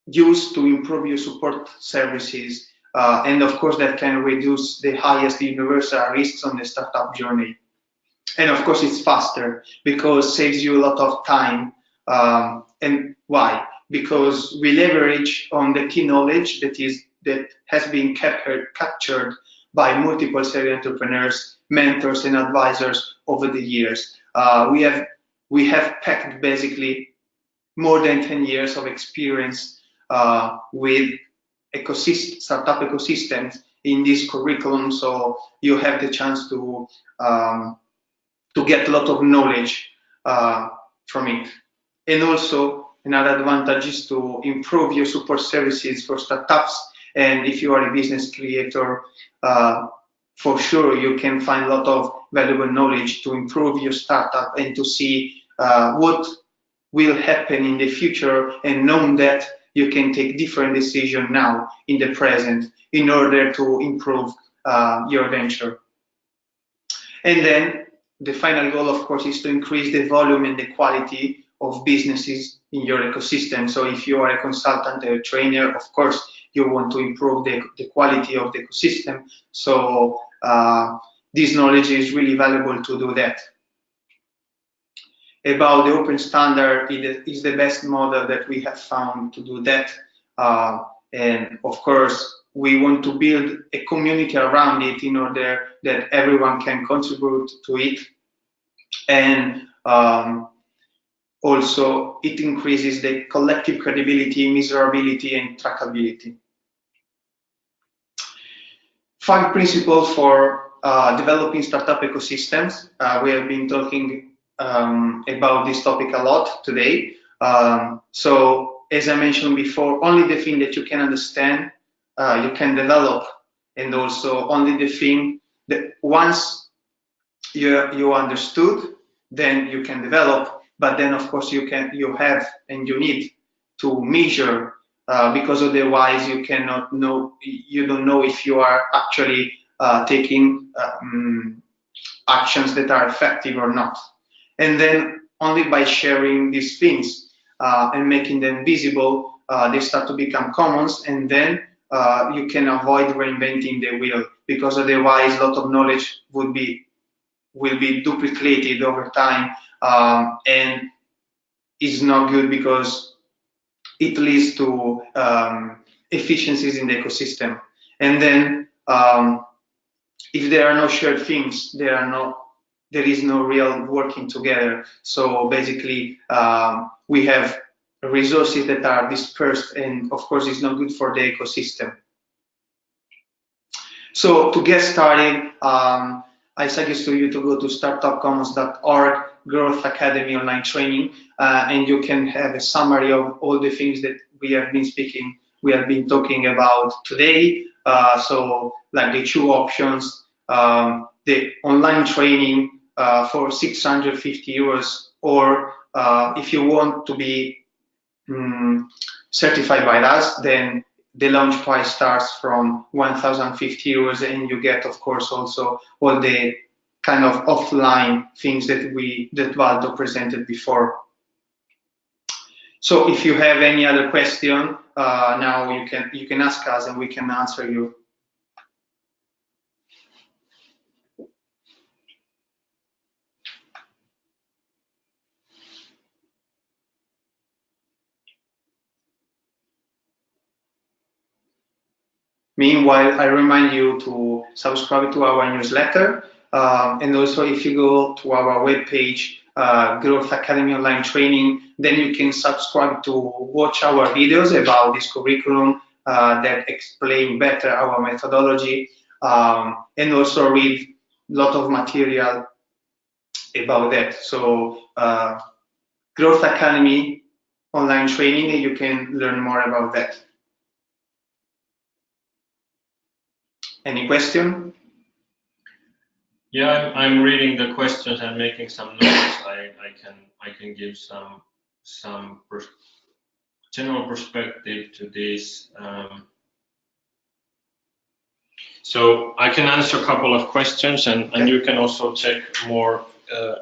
use to improve your support services, and of course that can reduce the highest universal risks on the startup journey. And of course it's faster because it saves you a lot of time. And why? Because we leverage on the key knowledge that has been captured by multiple serial entrepreneurs, mentors, and advisors over the years. We have packed basically more than 10 years of experience with startup ecosystems in this curriculum, so you have the chance to get a lot of knowledge from it. And also another advantage is to improve your support services for startups. And if you are a business creator, for sure you can find a lot of valuable knowledge to improve your startup and to see what will happen in the future, and knowing that you can take different decisions now in the present in order to improve your venture. And then the final goal, of course, is to increase the volume and the quality of businesses in your ecosystem. So if you are a consultant or a trainer, of course, you want to improve the quality of the ecosystem. So this knowledge is really valuable to do that. About the open standard, it is the best model that we have found to do that. And of course, we want to build a community around it in order that everyone can contribute to it. And also, it increases the collective credibility, measurability, and trackability. 5 principles for developing startup ecosystems. We have been talking about this topic a lot today. So as I mentioned before, only the thing that you can understand, you can develop, and also only the thing that once you understood, then you can develop. But then of course you have and you need to measure, because otherwise you cannot know, you don't know if you are actually taking actions that are effective or not. And then only by sharing these things and making them visible, they start to become commons, and then you can avoid reinventing the wheel, because otherwise a lot of knowledge will be duplicated over time, and is not good because it leads to efficiencies in the ecosystem. And then if there are no shared things, there is no real working together. So basically, we have resources that are dispersed, and of course, it's not good for the ecosystem. So to get started, I suggest to you to go to startupcommons.org, Growth Academy online training, and you can have a summary of all the things that we have been talking about today. So like the 2 options, the online training for 650 euros, or if you want to be certified by us, then the launch price starts from 1,050 euros, and you get, of course, also all the kind of offline things that Valdo presented before. So if you have any other question, now you can ask us and we can answer you. Meanwhile, I remind you to subscribe to our newsletter, and also if you go to our webpage, Growth Academy Online Training, then you can subscribe to watch our videos about this curriculum that explain better our methodology, and also read a lot of material about that. So Growth Academy Online Training, and you can learn more about that. Any question? Yeah, I'm reading the questions and making some notes. I can give some general perspective to this. So I can answer a couple of questions, and you can also check more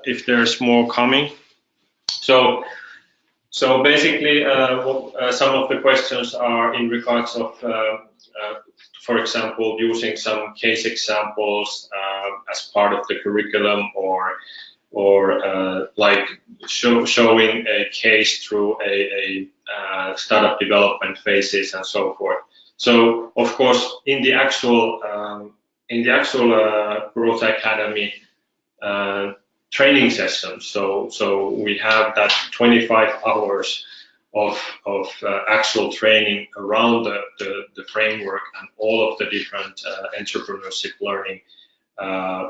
if there's more coming. So basically, some of the questions are in regards of, for example, using some case examples as part of the curriculum, or like showing a case through a startup development phases and so forth. So of course, in the actual Growth Academy training session, so we have that 25 hours of actual training around the framework and all of the different entrepreneurship learning,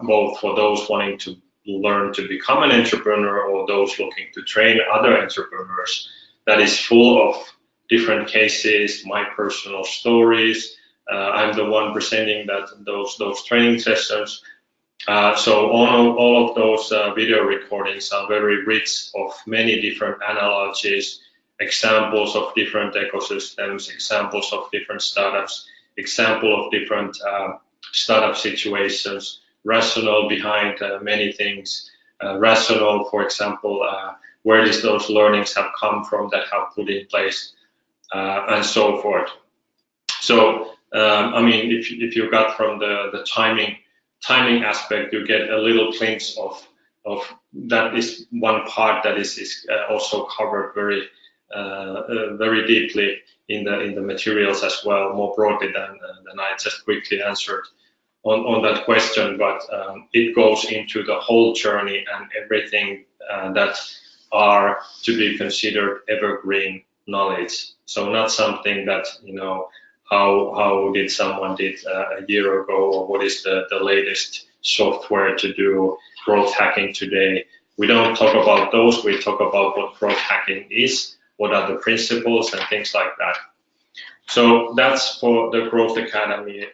both for those wanting to learn to become an entrepreneur or those looking to train other entrepreneurs. That is full of different cases, my personal stories. I'm the one presenting those training sessions. So all of those video recordings are very rich of many different analogies, examples of different ecosystems, examples of different startups, example of different startup situations, rationale behind many things, rationale, for example, where those learnings have come from that have put in place, and so forth. So, I mean, if you got from the timing aspect, you get a little glimpse of that is one part that is also covered very very deeply in the materials as well, more broadly than I just quickly answered on that question, but it goes into the whole journey and everything that are to be considered evergreen knowledge. So not something that, you know, how did someone did a year ago, or what is the latest software to do growth hacking today. We don't talk about those, we talk about what growth hacking is, what are the principles and things like that. So that's for the Growth Academy,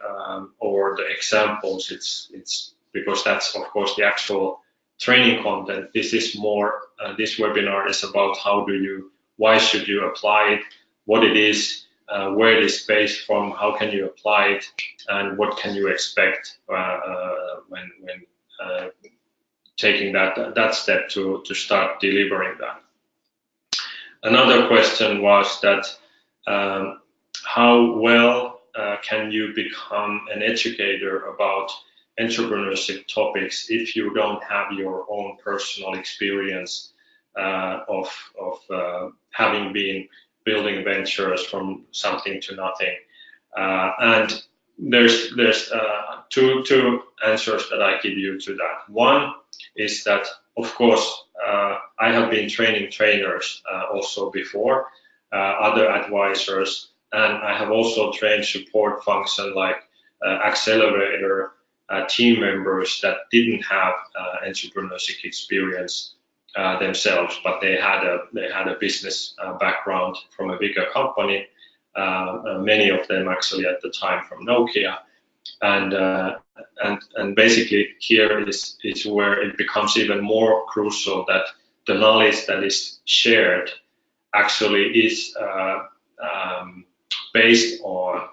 or the examples. It's because that's of course the actual training content. This is more. This webinar is about why should you apply it, what it is, where it is based from, how can you apply it, and what can you expect when taking that step to start delivering that. Another question was that. How well can you become an educator about entrepreneurship topics if you don't have your own personal experience of having been building ventures from something to nothing? And there's two answers that I give you to that. One is that, of course, I have been training trainers also before, other advisors. And I have also trained support function like accelerator team members that didn't have entrepreneurship experience themselves, but they had a business background from a bigger company. Many of them actually at the time from Nokia, and basically here is where it becomes even more crucial that the knowledge that is shared actually is based on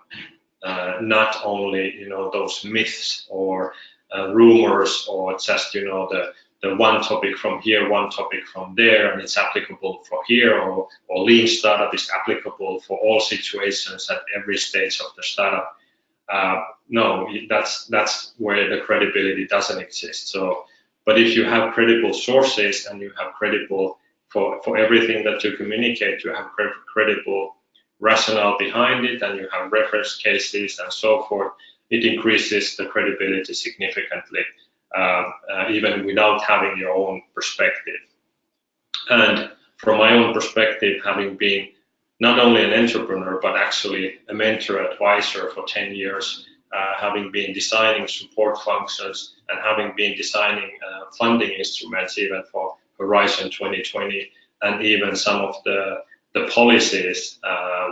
not only, you know, those myths or rumors, or just, you know, the one topic from here, one topic from there, and it's applicable for here, or lean startup is applicable for all situations at every stage of the startup. No, that's where the credibility doesn't exist. So, but if you have credible sources and you have credible for everything that you communicate, you have credible rationale behind it, and you have reference cases and so forth, it increases the credibility significantly, even without having your own perspective. And from my own perspective, having been not only an entrepreneur, but actually a mentor advisor for 10 years, having been designing support functions and having been designing funding instruments even for Horizon 2020, and even some of the policies,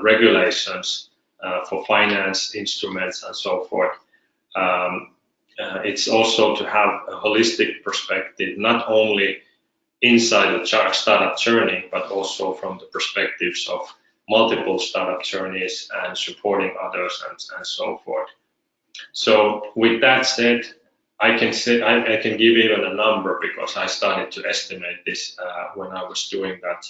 regulations for finance instruments and so forth. It's also to have a holistic perspective, not only inside the startup journey, but also from the perspectives of multiple startup journeys and supporting others and so forth. So with that said, I can give even a number, because I started to estimate this when I was doing that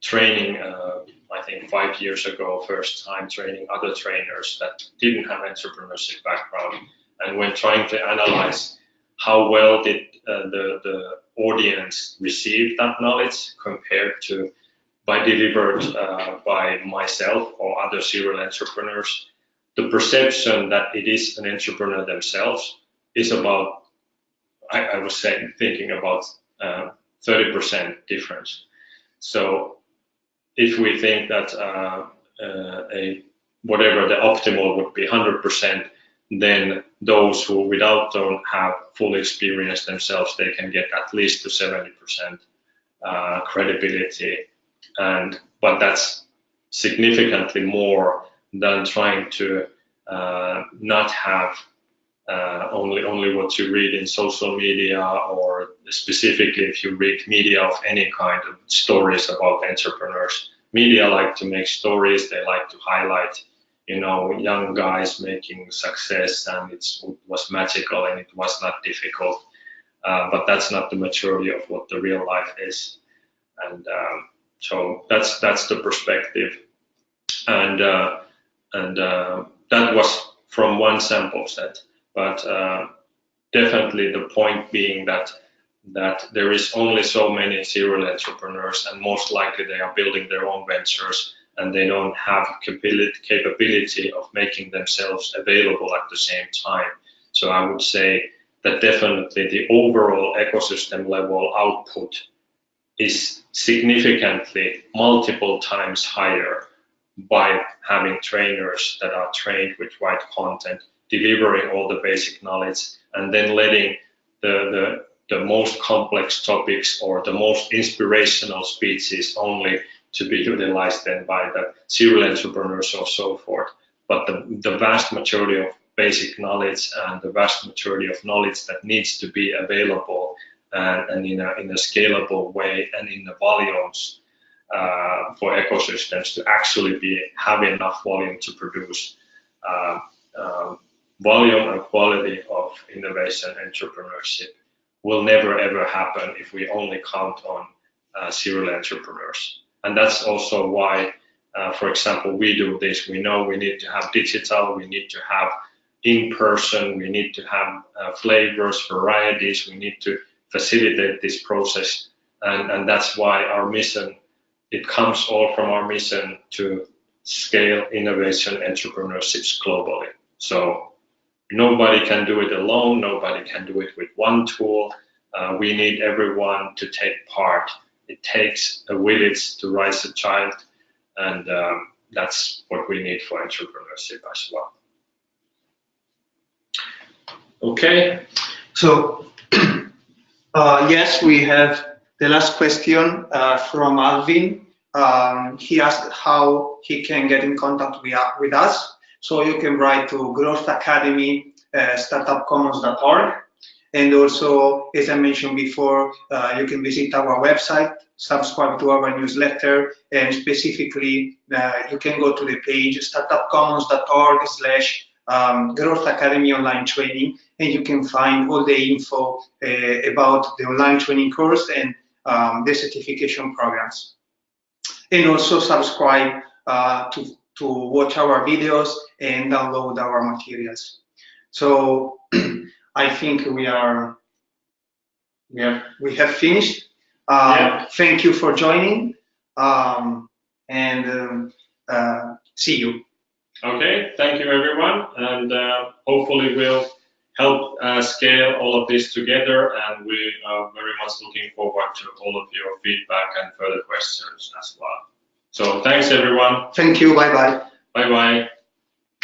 training, I think 5 years ago, first time training other trainers that didn't have entrepreneurship background, and when trying to analyze how well did the audience receive that knowledge compared to by delivered by myself or other serial entrepreneurs, the perception that it is an entrepreneur themselves is about, I was saying, thinking about 30% difference. So if we think that whatever the optimal would be 100%, then those who don't have full experience themselves, they can get at least to 70% credibility. But that's significantly more than trying to not have only what you read in social media, or specifically if you read media of any kind of stories about entrepreneurs. Media like to make stories, they like to highlight, young guys making success, and it was magical and it was not difficult. But that's not the majority of what the real life is. And so that's the perspective. And that was from one sample set. But definitely the point being that there is only so many serial entrepreneurs, and most likely they are building their own ventures, and they don't have capability of making themselves available at the same time. So I would say that definitely the overall ecosystem level output is significantly multiple times higher by having trainers that are trained with right content, delivering all the basic knowledge, and then letting the most complex topics or the most inspirational speeches only to be utilized then by the serial entrepreneurs or so forth. But the vast majority of basic knowledge and the vast majority of knowledge that needs to be available and in a scalable way and in the volumes for ecosystems to actually have enough volume to produce volume and quality of innovation entrepreneurship will never ever happen if we only count on serial entrepreneurs. And that's also why, for example, we do this. We know we need to have digital, we need to have in-person, we need to have flavors, varieties, we need to facilitate this process. And that's why our mission, it comes all from our mission to scale innovation entrepreneurships globally. So nobody can do it alone, nobody can do it with one tool. We need everyone to take part. It takes a village to raise a child, and that's what we need for entrepreneurship as well. Okay. So, yes, we have the last question from Alvin. He asked how he can get in contact with us. So you can write to Growth Academy, startupcommons.org. And also, as I mentioned before, you can visit our website, subscribe to our newsletter, and specifically, you can go to the page startupcommons.org/Growth Academy online training, and you can find all the info about the online training course and the certification programs. And also subscribe to watch our videos and download our materials. So I think we have finished. Yeah. Thank you for joining, and see you. Okay, thank you everyone, and hopefully we'll help scale all of this together, and we are very much looking forward to all of your feedback and further questions as well. So thanks everyone. Thank you, bye-bye. Bye-bye.